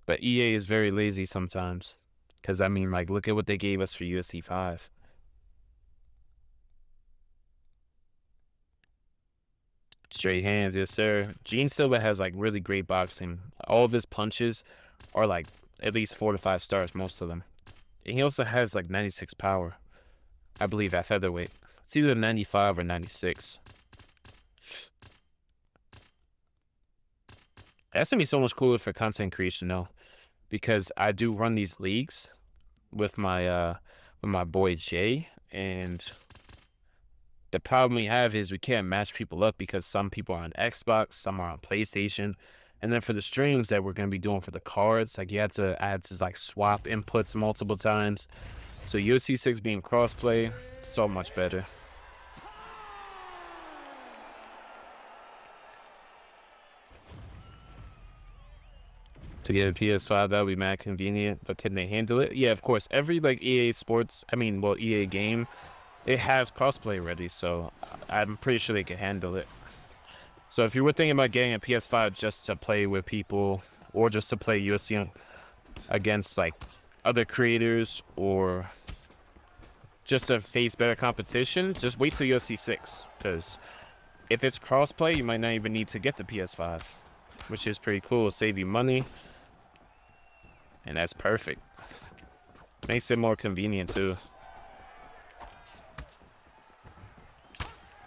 but EA is very lazy sometimes, because I mean, like, look at what they gave us for UFC 5. Straight hands, yes sir. Gene Silva has like really great boxing. All of his punches are like at least 4 to 5 stars, most of them. And he also has like 96 power, I believe, at featherweight. It's either 95 or 96. That's gonna be so much cooler for content creation though, because I do run these leagues with my boy Jay, and the problem we have is we can't match people up because some people are on Xbox, some are on PlayStation. And then for the streams that we're going to be doing for the cards, like I had to like swap inputs multiple times. So UFC 6 being crossplay, so much better. To get a PS5, that would be mad convenient, but can they handle it? Yeah, of course. Every like EA game, it has crossplay already, so I'm pretty sure they can handle it. So if you were thinking about getting a PS5 just to play with people, or just to play UFC against like other creators, or just to face better competition, just wait till UFC 6, because if it's crossplay, you might not even need to get the PS5, which is pretty cool. It'll save you money, and that's perfect. Makes it more convenient too.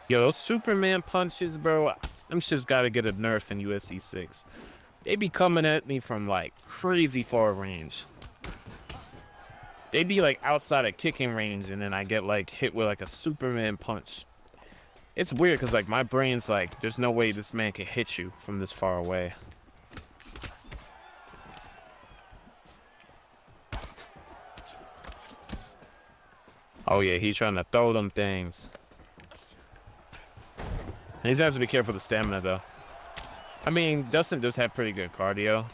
Yo, those Superman punches, bro, them shit's gotta get a nerf in UFC 6. They be coming at me from like crazy far range. They be like outside of kicking range, and then I get like hit with like a Superman punch. It's weird because like my brain's like, there's no way this man can hit you from this far away. Oh yeah, he's trying to throw them things. He's gonna have to be careful with the stamina though. I mean, Dustin does have pretty good cardio.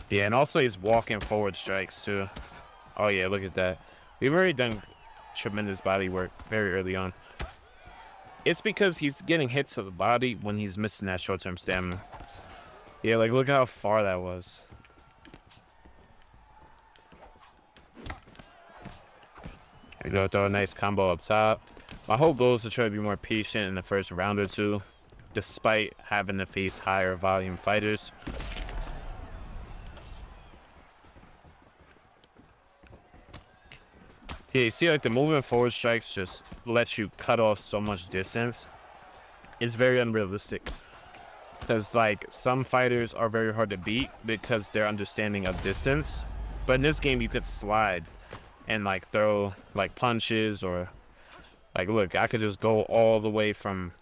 Yeah, and also he's walking forward strikes too. Oh yeah, look at that. We've already done tremendous body work very early on. It's because he's getting hits to the body when he's missing that short-term stamina. Yeah, like look how far that was. I go throw a nice combo up top. My whole goal is to try to be more patient in the first round or two, despite having to face higher volume fighters. Yeah, you see like the moving forward strikes just lets you cut off so much distance. It's very unrealistic. Because like some fighters are very hard to beat because their understanding of distance. But in this game you could slide and like throw like punches, or like look, I could just go all the way from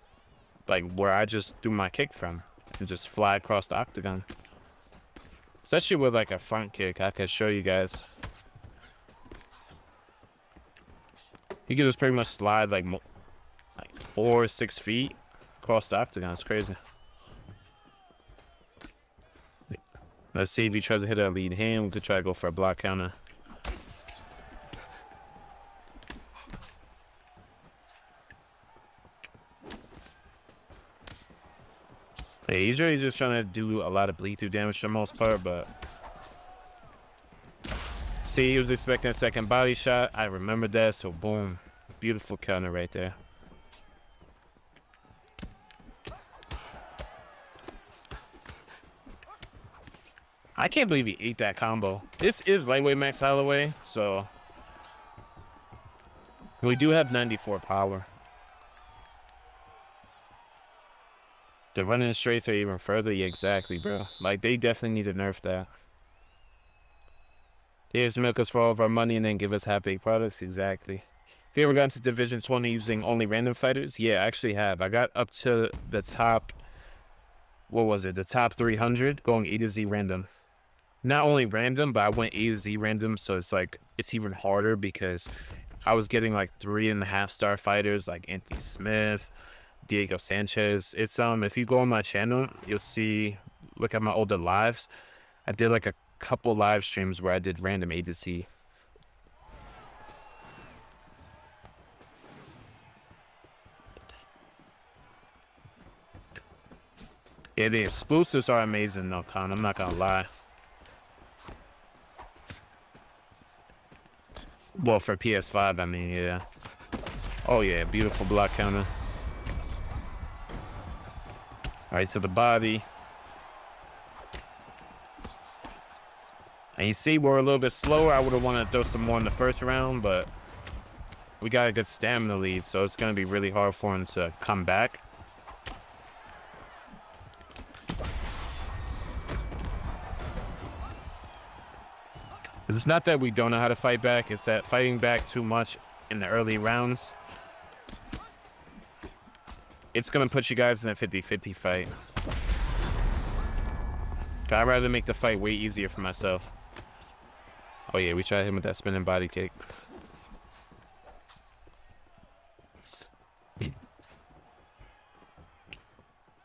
like where I just threw my kick from and just fly across the octagon. Especially with like a front kick, I could show you guys. You can just pretty much slide like 4 or 6 feet across the octagon. It's crazy. Let's see if he tries to hit a lead hand. We could try to go for a block counter. Hey, he's really just trying to do a lot of bleed through damage for the most part, but see, he was expecting a second body shot. I remembered that, so boom. Beautiful counter right there. I can't believe he ate that combo. This is lightweight Max Holloway, so we do have 94 power. The running straights are even further. Yeah, exactly, bro. Like, they definitely need to nerf that. They just milk us for all of our money and then give us half-baked products. Exactly. Have you ever gotten to Division 20 using only random fighters? Yeah, I actually have. I got up to the top, what was it? The top 300 going A to Z random. Not only random, but I went A to Z random, so it's like, it's even harder because I was getting like 3.5-star fighters like Anthony Smith, Diego Sanchez. It's if you go on my channel, you'll see, look at my older lives. I did like a couple live streams where I did random A to C. Yeah, the exclusives are amazing though, Con. I'm not gonna lie. Well, for PS5, I mean, yeah. Oh yeah, beautiful block counter. Alright, to the body. And you see we're a little bit slower. I would have wanted to throw some more in the first round, but we got a good stamina lead, so it's gonna be really hard for him to come back. It's not that we don't know how to fight back, it's that fighting back too much in the early rounds, it's gonna put you guys in a 50-50 fight. I'd rather make the fight way easier for myself. Oh yeah, we tried him with that spinning body kick.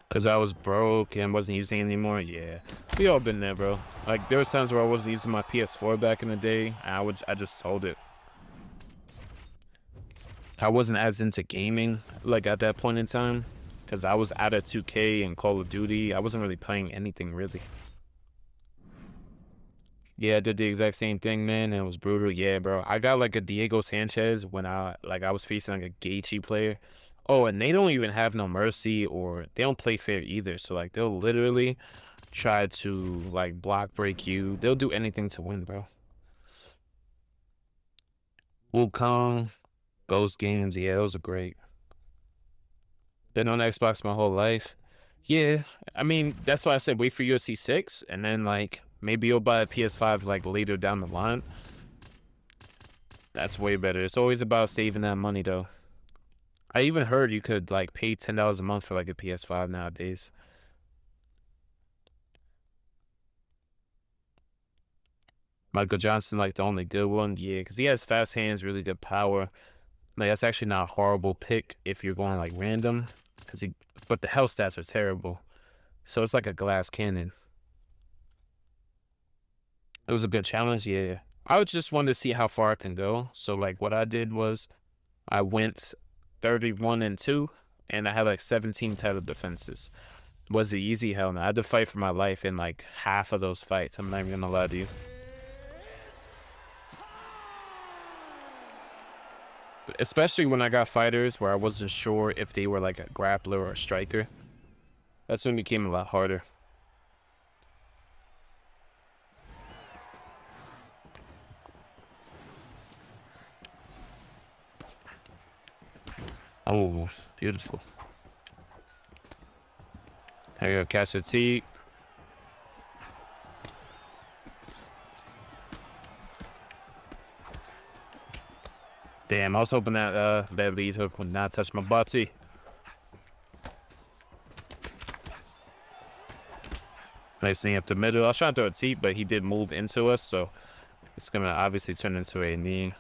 Cause I was broke and wasn't using it anymore. Yeah, we all been there, bro. Like there was times where I wasn't using my PS4 back in the day, and I just sold it. I wasn't as into gaming like at that point in time, cause I was out of 2K and Call of Duty. I wasn't really playing anything really. Yeah, I did the exact same thing, man, and it was brutal. Yeah, bro. I got like a Diego Sanchez when I was facing like a Gaethje player. Oh, and they don't even have no mercy, or they don't play fair either. So like they'll literally try to like block break you. They'll do anything to win, bro. Wukong, Ghost Games, yeah, those are great. Been on Xbox my whole life. Yeah, I mean that's why I said wait for UFC 6, and then like maybe you'll buy a PS5 like later down the line. That's way better. It's always about saving that money though. I even heard you could like pay $10 a month for like a PS5 nowadays. Michael Johnson, like the only good one, yeah, because he has fast hands, really good power. Like that's actually not a horrible pick if you're going like random, but the health stats are terrible. So it's like a glass cannon. It was a good challenge, yeah. I just wanted to see how far I can go. So like what I did was I went 31-2, and I had like 17 title defenses. Was it easy? Hell no. I had to fight for my life in like half of those fights. I'm not even gonna lie to you. Especially when I got fighters where I wasn't sure if they were like a grappler or a striker. That's when it became a lot harder. Oh, beautiful. There you go, catch the T. Damn, I was hoping that that lead hook would not touch my body. Nice thing up the middle. I was trying to throw a T, but he did move into us, so it's gonna obviously turn into a knee.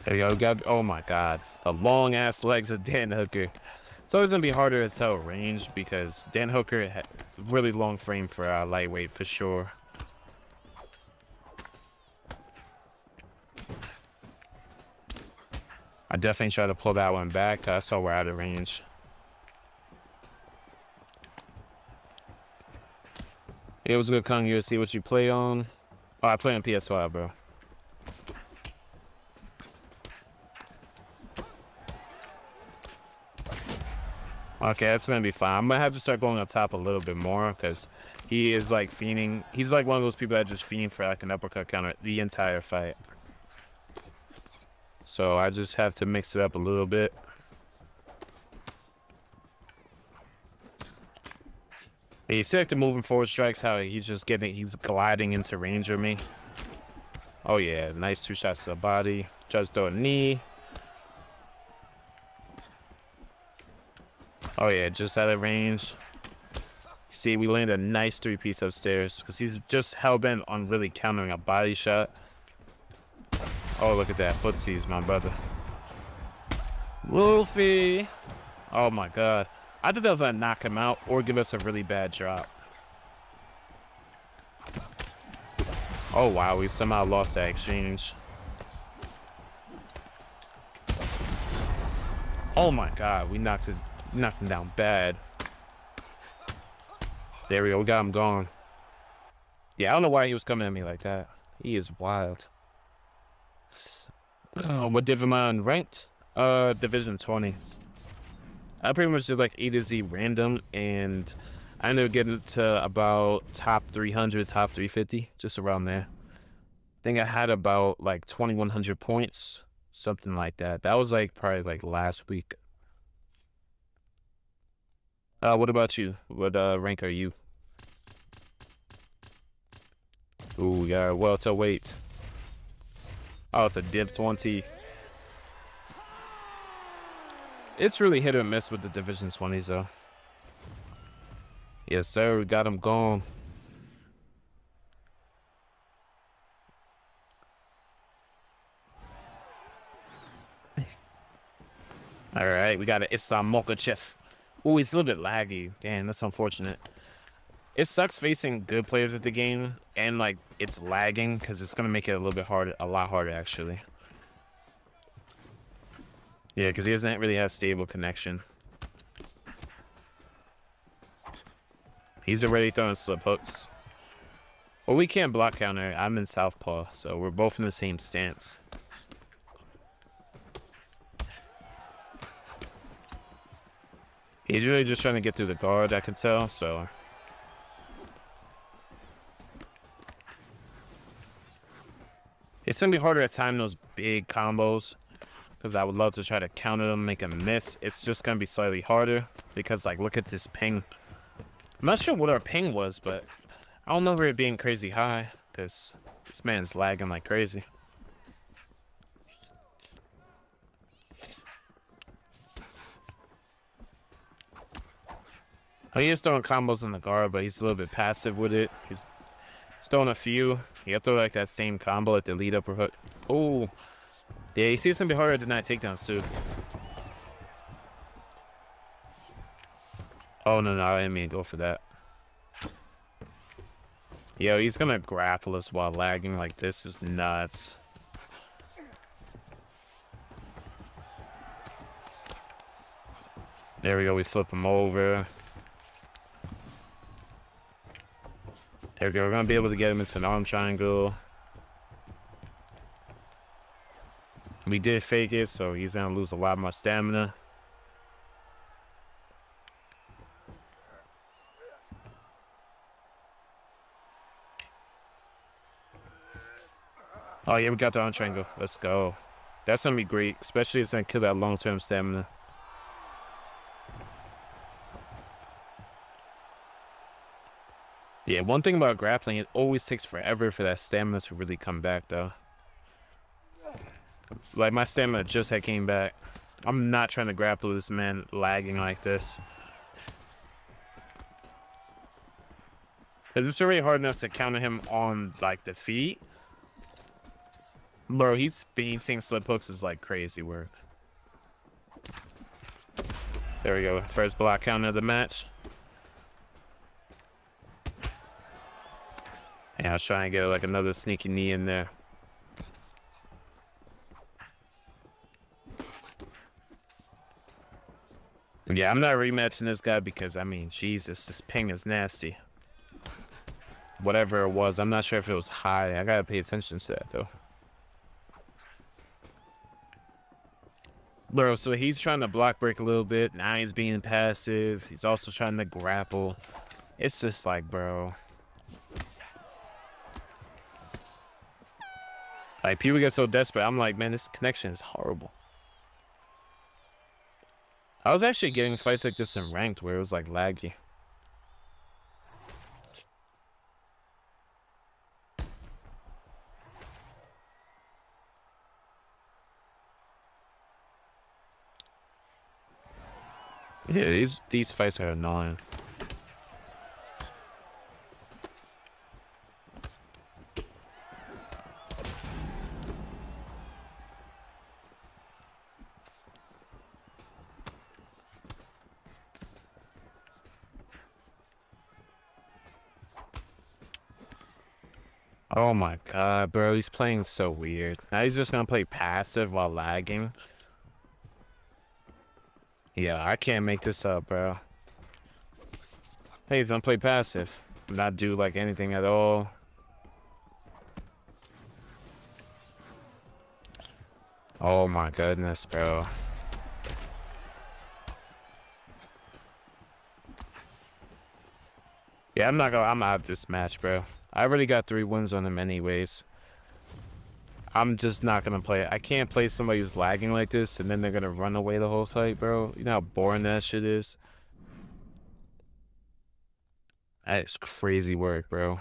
There you go. Oh my god. The long ass legs of Dan Hooker. It's always going to be harder to tell range because Dan Hooker has really long frame for lightweight for sure. I definitely try to pull that one back. I saw we're out of range. It was a good Kong UFC. What you play on? Oh, I play on PS5, bro. Okay, that's gonna be fine. I'm gonna have to start going up top a little bit more because he is like fiending. He's like one of those people that just fiend for like an uppercut counter the entire fight. So I just have to mix it up a little bit. You see like the moving forward strikes, how he's gliding into range of me. Oh yeah, nice 2 shots to the body. Just throw a knee. Oh yeah, just out of range. See, we landed a nice 3-piece upstairs because he's just hell-bent on really countering a body shot. Oh, look at that. Footsies, my brother. Wolfie. Oh my god. I thought that was gonna knock him out or give us a really bad drop. Oh wow, we somehow lost that exchange. Oh my god, we knocked him down bad. There we go, we got him gone. Yeah, I don't know why he was coming at me like that. He is wild. What div am I on ranked? Division 20. I pretty much did like A to Z random, and I ended up getting to about top 300, top 350, just around there. I think I had about like 2,100 points, something like that. That was like probably like last week. What about you? What rank are you? Ooh, we got welterweight. Oh, it's a Div 20. It's really hit or miss with the Division 20s, though. Yes, sir. We got him gone. All right, we got an Islam Molkachev. Oh, he's a little bit laggy. Damn, that's unfortunate. It sucks facing good players at the game, and like it's lagging because it's gonna make it a little bit harder, a lot harder actually. Yeah, because he doesn't really have stable connection. He's already throwing slip hooks. Well, we can't block counter. I'm in southpaw, so we're both in the same stance. He's really just trying to get through the guard, I can tell, so. It's going to be harder at time those big combos, because I would love to try to counter them, make them miss. It's just going to be slightly harder, because, like, look at this ping. I'm not sure what our ping was, but I don't remember it being crazy high, because this man's lagging like crazy. Oh, he is throwing combos in the guard, but he's a little bit passive with it. He's throwing a few. He'll throw like that same combo at the lead upper hook. Oh, yeah, you see it's gonna be harder to deny takedowns too. Oh no, I didn't mean to go for that. Yo, he's gonna grapple us while lagging like this is nuts. There we go, we flip him over. There we go, we're gonna be able to get him into an arm triangle. We did fake it, so he's gonna lose a lot more stamina. Oh yeah, we got the arm triangle. Let's go. That's gonna be great, especially it's gonna kill that long-term stamina. Yeah, one thing about grappling, it always takes forever for that stamina to really come back, though. Like, my stamina just had came back. I'm not trying to grapple this man lagging like this. Because it's already hard enough to counter him on, like, the feet. Bro, he's feinting slip hooks is, like, crazy work. There we go. First block counter of the match. Yeah, I was trying to get like another sneaky knee in there. Yeah, I'm not rematching this guy because, I mean, Jesus, this ping is nasty. Whatever it was, I'm not sure if it was high. I gotta pay attention to that, though. Bro, so he's trying to block break a little bit. Now he's being passive. He's also trying to grapple. It's just like, bro. Like, people get so desperate. I'm like, man, this connection is horrible. I was actually getting fights like this in ranked where it was like laggy. Yeah, these fights are annoying. Oh my god, bro, he's playing so weird. Now he's just gonna play passive while lagging. Yeah, I can't make this up, bro. Hey, he's gonna play passive. Not do like anything at all. Oh my goodness, bro. Yeah, I'm out of this match, bro. I already got 3 wins on him anyways. I'm just not gonna play it. I can't play somebody who's lagging like this and then they're gonna run away the whole fight, bro. You know how boring that shit is? That is crazy work, bro.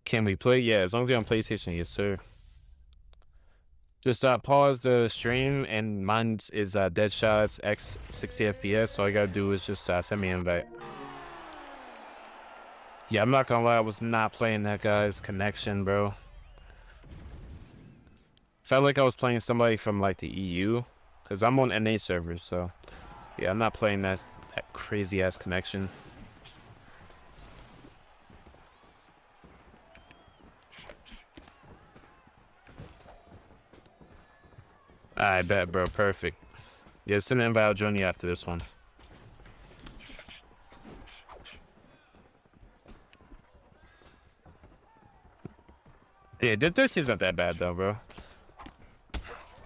Can we play? Yeah, as long as you're on PlayStation, yes, sir. Just pause the stream, and mine is Dead Shots X 60 FPS. So all you gotta do is just send me an invite. Yeah, I'm not gonna lie, I was not playing that guy's connection, bro. Felt like I was playing somebody from like the EU, cause I'm on NA servers. So yeah, I'm not playing that crazy ass connection. I bet, bro. Perfect. Yeah, send an invite. I'll join you after this one. Yeah, this isn't that bad though, bro.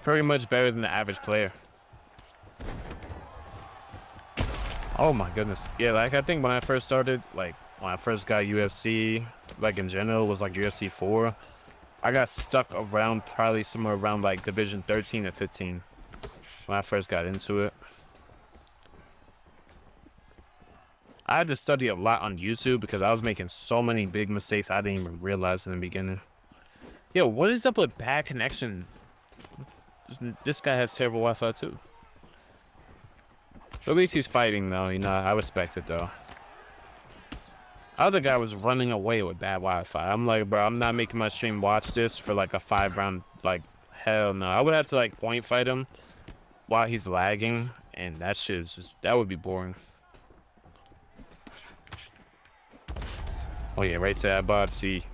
Pretty much better than the average player. Oh my goodness. Yeah, like I think when I first started, like when I first got UFC, like in general, was like UFC 4. I got stuck around probably somewhere around like Division 13 or 15 when I first got into it. I had to study a lot on YouTube because I was making so many big mistakes I didn't even realize in the beginning. Yo, what is up with bad connection? This guy has terrible Wi-Fi too. At least he's fighting though, you know, I respect it though. Other guy was running away with bad Wi-Fi. I'm like, bro, I'm not making my stream watch this for like a 5-round, like, hell no. I would have to like point fight him while he's lagging, and that shit is just, that would be boring. Oh yeah, right to that bot, see.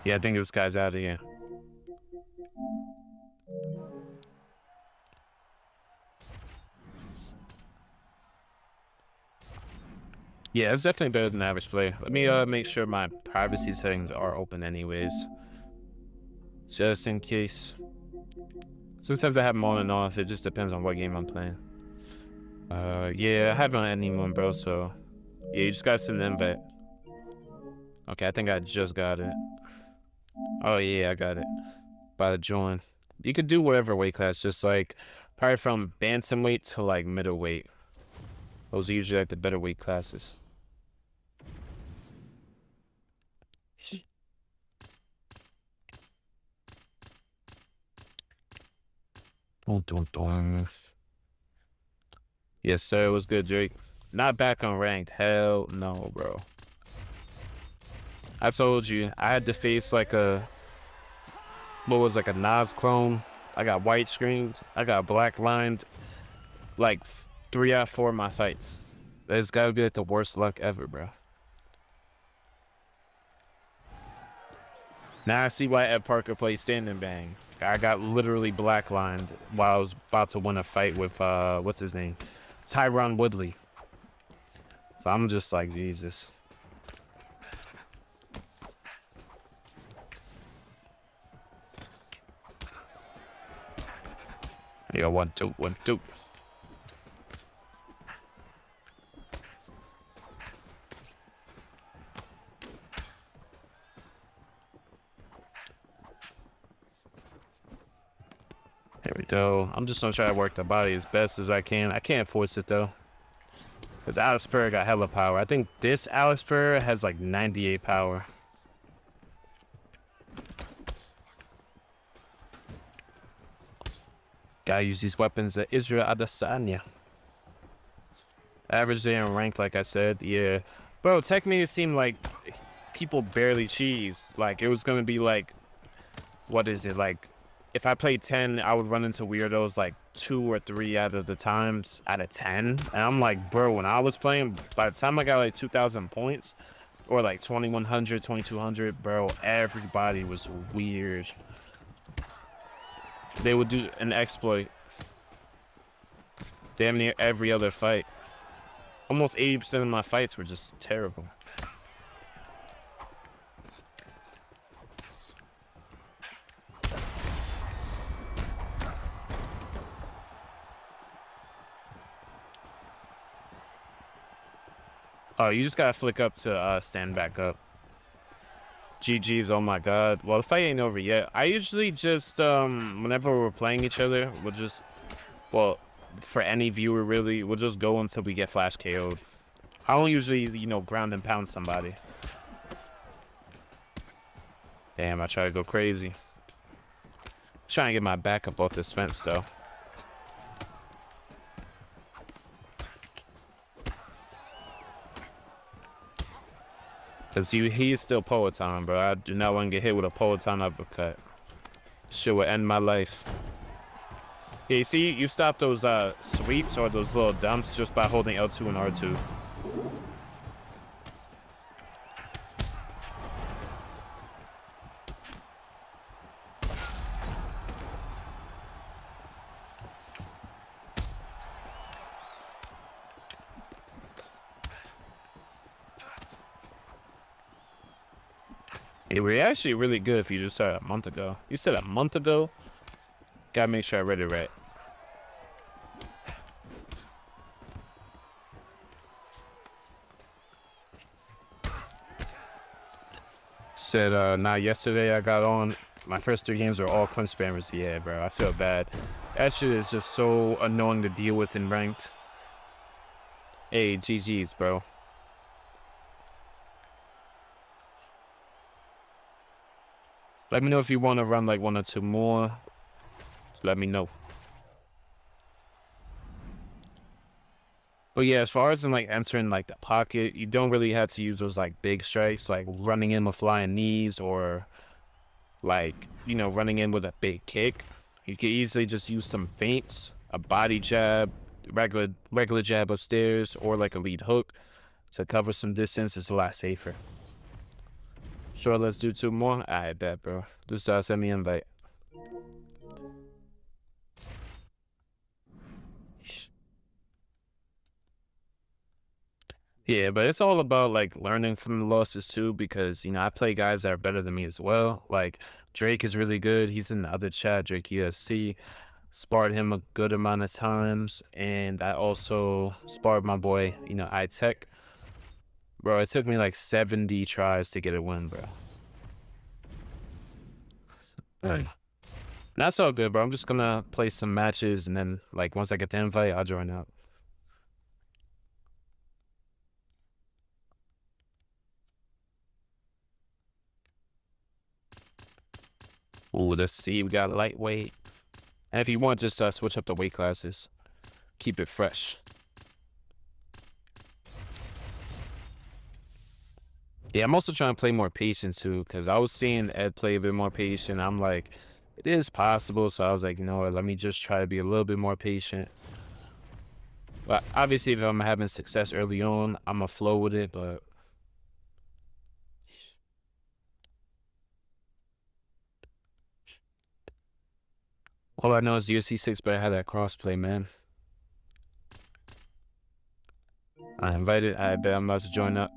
Yeah, I think this guy's out of here. Yeah, it's definitely better than average play. Let me make sure my privacy settings are open anyways. Just in case. Sometimes I have them on and off, it just depends on what game I'm playing. Yeah, I haven't on anyone, bro, so yeah, you just gotta send an invite. Okay, I think I just got it. Oh yeah, I got it. By the join. You could do whatever weight class, just like probably from bantamweight to like middleweight. Those are usually like the better weight classes. Yes, sir. What's good, Drake? Not back on ranked. Hell no, bro. I told you I had to face like a like a Nas clone. I got white screens. I got black lined. Like 3 out of 4 of my fights. That's gotta be like the worst luck ever, bro. Now I see why Ed Parker plays stand and bang. I got literally black lined while I was about to win a fight with what's his name? Tyron Woodley. So I'm just like, Jesus. Yo, 1, 2, 1, 2. There we go. I'm just gonna try to work the body as best as I can. I can't force it though. Because Alex Pereira got hella power. I think this Alex Pereira has like 98 power. Gotta use these weapons at Israel Adesanya. Average day and ranked, like I said. Yeah. Bro, technically it seemed like people barely cheese. Like, it was gonna be like, what is it, like, if I played 10, I would run into weirdos like 2 or 3 out of 10. And I'm like, bro, when I was playing, by the time I got like 2,000 points or like 2,100, 2,200, bro, everybody was weird. They would do an exploit damn near every other fight. Almost 80% of my fights were just terrible. Oh, you just gotta flick up to stand back up. GG's, oh my god. Well, the fight ain't over yet. I usually just, whenever we're playing each other, we'll just, well, for any viewer really, we'll just go until we get flash KO'd. I don't usually, you know, ground and pound somebody. Damn, I try to go crazy. Trying to get my back up off this fence, though. Because he's still Poeton, bro. I do not want to get hit with a Poeton uppercut. Shit would end my life. Yeah, you see, you stop those sweeps or those little dumps just by holding L2 and R2. Yeah, we're actually really good if you just started a month ago. You said a month ago? Gotta make sure I read it right. Said, nah, yesterday I got on. My first 3 games were all clinch spammers. Yeah, bro, I feel bad. That shit is just so annoying to deal with in ranked. Hey, GG's, bro. Let me know if you want to run like 1 or 2 more. Just let me know. But yeah, as far as in like entering like the pocket, you don't really have to use those like big strikes, like running in with flying knees or like, you know, running in with a big kick. You can easily just use some feints, a body jab, regular jab upstairs, or like a lead hook to cover some distance. It's a lot safer. Sure, let's do 2 more. I bet, bro. Just send me an invite. Yeah, but it's all about like learning from the losses too, because you know I play guys that are better than me as well. Like Drake is really good. He's in the other chat, Drake UFC. Sparred him a good amount of times, and I also sparred my boy, you know, iTech. Bro, it took me like 70 tries to get a win, bro. That's all good, bro. I'm just gonna play some matches, and then like once I get the invite, I'll join up. Ooh, let's see. We got lightweight. And if you want, just switch up the weight classes. Keep it fresh. Yeah, I'm also trying to play more patient too, because I was seeing Ed play a bit more patient. I'm like, it is possible. So I was like, you know what, let me just try to be a little bit more patient. But obviously, if I'm having success early on, I'm going to flow with it, but all I know is UFC 6, but I had that crossplay, man. I invited. I bet I'm about to join up.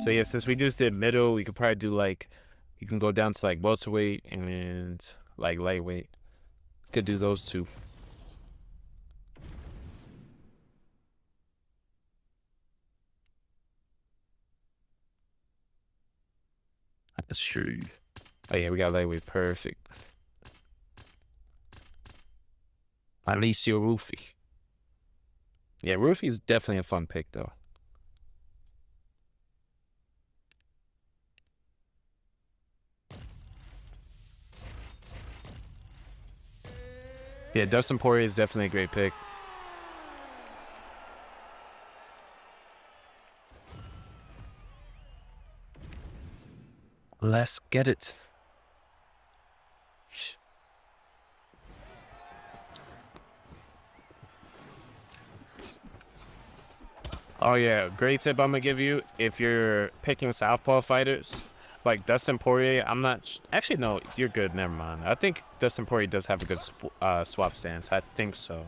So yeah, since we just did middle, we could probably do like, you can go down to like welterweight and like lightweight. Could do those 2. That's true. Oh yeah, we got lightweight. Perfect. At least you're Roofy. Yeah, Roofy is definitely a fun pick though. Yeah, Dustin Poirier is definitely a great pick. Let's get it. Oh yeah, great tip I'm gonna give you if you're picking southpaw fighters like Dustin Poirier. I'm not actually no, you're good. Never mind. I think Dustin Poirier does have a good swap stance. I think so.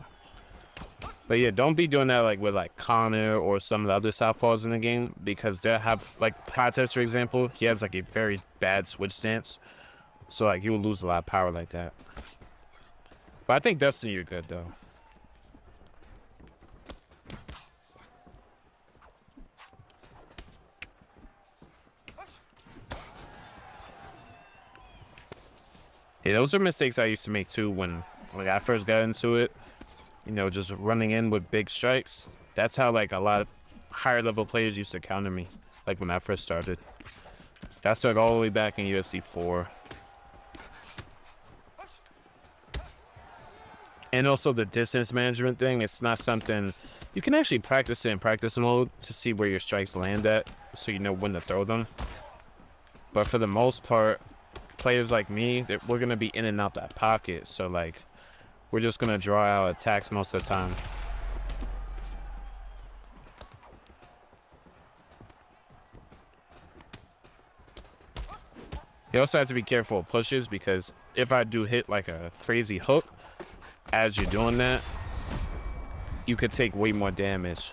But yeah, don't be doing that like with like Conor or some of the other southpaws in the game, because they have like Prates, for example. He has like a very bad switch stance, so like you will lose a lot of power like that. But I think Dustin, you're good though. Yeah, those are mistakes I used to make too when like I first got into it. You know, just running in with big strikes. That's how like a lot of higher level players used to counter me, like when I first started. That started all the way back in UFC 4. And also the distance management thing, it's not something you can actually practice it in practice mode to see where your strikes land at, so you know when to throw them. But for the most part, players like me, we're gonna be in and out that pocket, so like we're just gonna draw out attacks most of the time. You also have to be careful of pushes, because if I do hit like a crazy hook as you're doing that, you could take way more damage.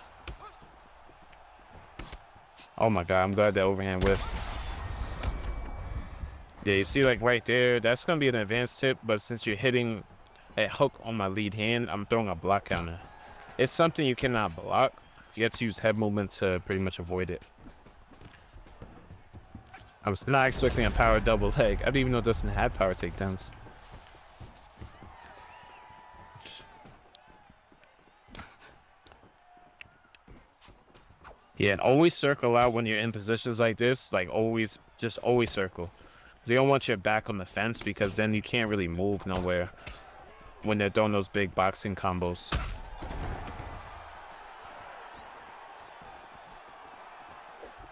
Oh my god, I'm glad that overhand whiffed. Yeah, you see like right there, that's gonna be an advanced tip, but since you're hitting a hook on my lead hand, I'm throwing a block counter. It's something you cannot block. You have to use head movement to pretty much avoid it. I was not expecting a power double leg. I didn't even know Dustin had power takedowns. Yeah, and always circle out when you're in positions like this. Like always, just always circle. You don't want your back on the fence, because then you can't really move nowhere when they're throwing those big boxing combos.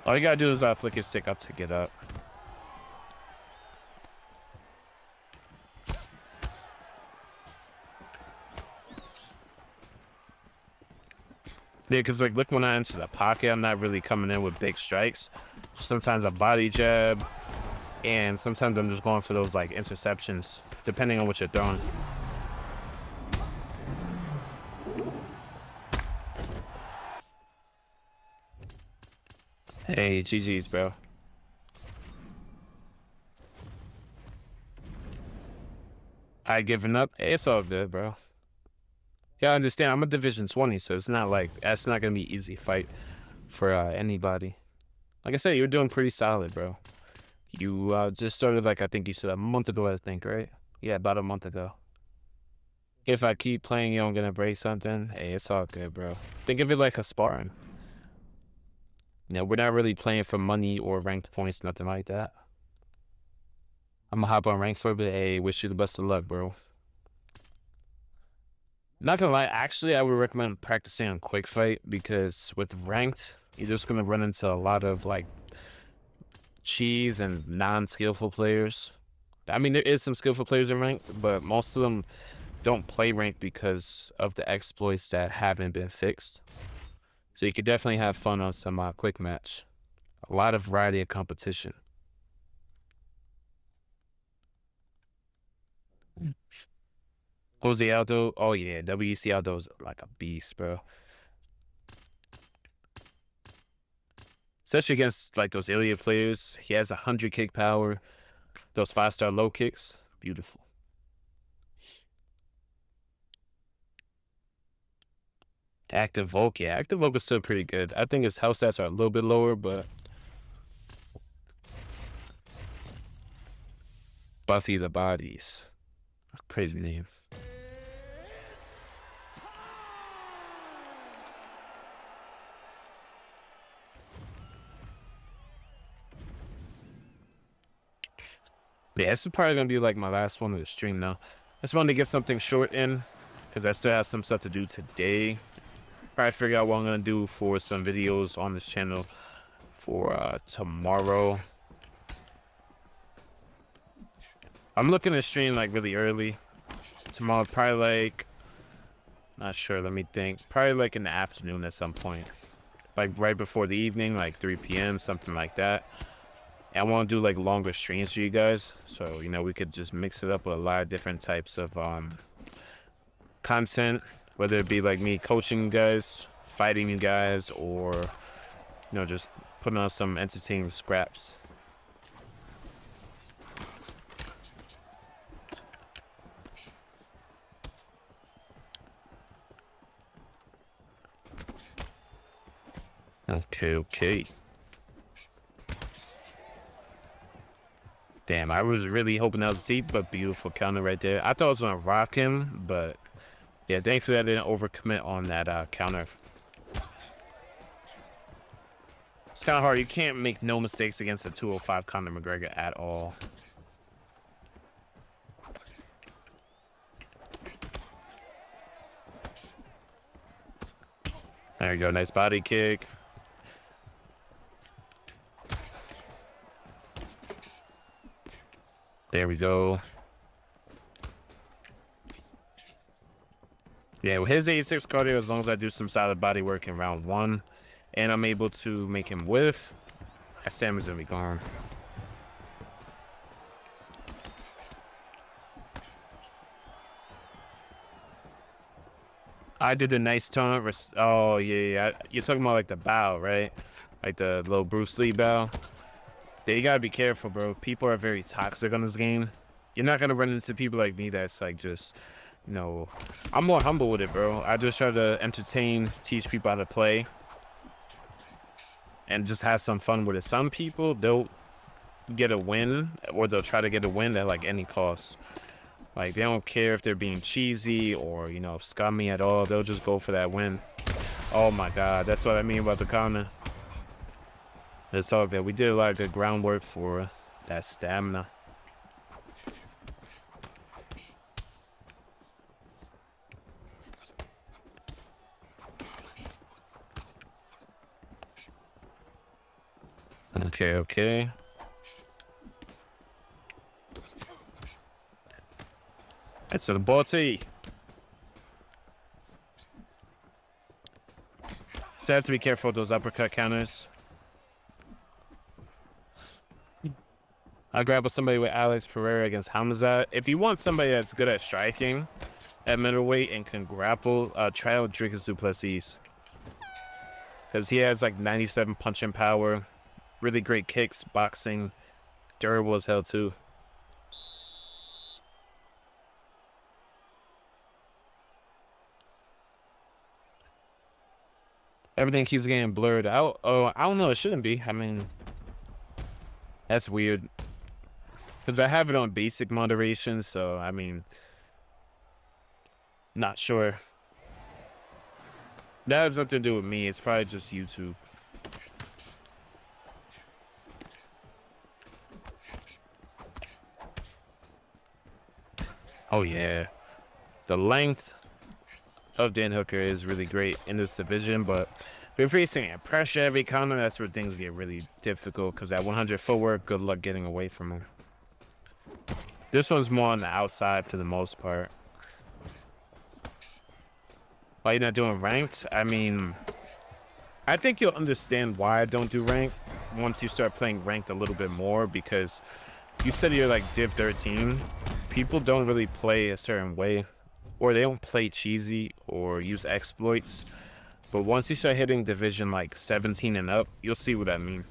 All you gotta do is flick your stick up to get up. Yeah, because like look, when I enter the pocket, I'm not really coming in with big strikes. Sometimes a body jab, and sometimes I'm just going for those like interceptions, depending on what you're throwing. Hey, GG's, bro. I giving up? Hey, it's all good, bro. Yeah, I understand. I'm a Division 20, so it's not like that's not gonna be an easy fight for anybody. Like I said, you're doing pretty solid, bro. You just started like I think you said a month ago, I think, right? Yeah, about a month ago. If I keep playing you, I'm gonna break something. Hey, it's all good, bro. Think of it like a sparring. You know, we're not really playing for money or ranked points, nothing like that. I'm gonna hop on ranked for a bit. Hey, wish you the best of luck, bro. Not gonna lie, actually, I would recommend practicing on quick fight, because with ranked, you're just gonna run into a lot of like cheese and non-skillful players. I mean, there is some skillful players in ranked, but most of them don't play ranked because of the exploits that haven't been fixed. So you could definitely have fun on some quick match. A lot of variety of competition. Jose Aldo, oh yeah, WEC Aldo's like a beast, bro. Especially against like those Ilya players. He has 100 kick power. Those 5-star low kicks, beautiful. Active Volk, yeah, Active Volk is still pretty good. I think his health stats are a little bit lower, but Buffy the Bodies, crazy name. Yeah, this is probably gonna be like my last one of the stream now. I just wanted to get something short in, because I still have some stuff to do today. Probably figure out what I'm gonna do for some videos on this channel for tomorrow. I'm looking to stream like really early tomorrow, probably like, not sure, let me think, probably like in the afternoon at some point, like right before the evening, like 3 p.m., something like that. And I want to do like longer streams for you guys, so you know we could just mix it up with a lot of different types of content, whether it be like me coaching you guys, fighting you guys, or you know just putting on some entertaining scraps. Okay. Damn, I was really hoping that was deep, but beautiful counter right there. I thought I was gonna rock him, but yeah, thankfully I didn't overcommit on that counter. It's kind of hard. You can't make no mistakes against a 205 Conor McGregor at all. There you go. Nice body kick. There we go. Yeah, with his 86 cardio, as long as I do some solid body work in round 1, and I'm able to make him whiff, that stamina's gonna be gone. I did a nice taunt. Oh, yeah. You're talking about like the bow, right? Like the little Bruce Lee bow. Yeah, you gotta be careful, bro. People are very toxic on this game. You're not gonna run into people like me that's like just, you know, I'm more humble with it, bro. I just try to entertain, teach people how to play, and just have some fun with it. Some people, they'll get a win, or they'll try to get a win at like any cost. Like they don't care if they're being cheesy or, you know, scummy at all. They'll just go for that win. Oh my God, that's what I mean about the counter. It's all good. We did a lot of good groundwork for that stamina. Okay. It's a body. So I have to be careful with those uppercut counters. I grappled somebody with Alex Pereira against Khamzat. If you want somebody that's good at striking at middleweight and can grapple, try out Dricus du Plessis. Because he has like 97 punching power, really great kicks, boxing, durable as hell too. Everything keeps getting blurred out. Oh, I don't know. It shouldn't be. I mean, that's weird. Because I have it on basic moderation, so, I mean, not sure. That has nothing to do with me. It's probably just YouTube. Oh, yeah. The length of Dan Hooker is really great in this division, but if you're facing a pressure every counter, that's where things get really difficult, because at 100 footwork, good luck getting away from him. This one's more on the outside for the most part. Why you're not doing ranked? I mean, I think you'll understand why I don't do ranked once you start playing ranked a little bit more, because you said you're like Div 13. People don't really play a certain way, or they don't play cheesy or use exploits. But once you start hitting division like 17 and up, you'll see what I mean.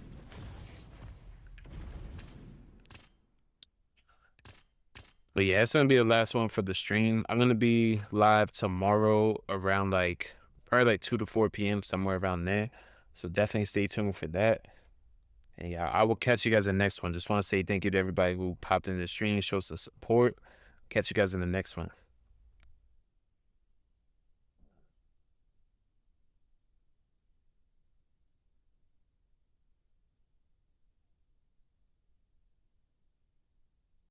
But yeah, it's gonna be the last one for the stream. I'm gonna be live tomorrow around like probably like 2 to 4 p.m. somewhere around there. So definitely stay tuned for that. And yeah, I will catch you guys in the next one. Just want to say thank you to everybody who popped in the stream, shows some support. Catch you guys in the next one.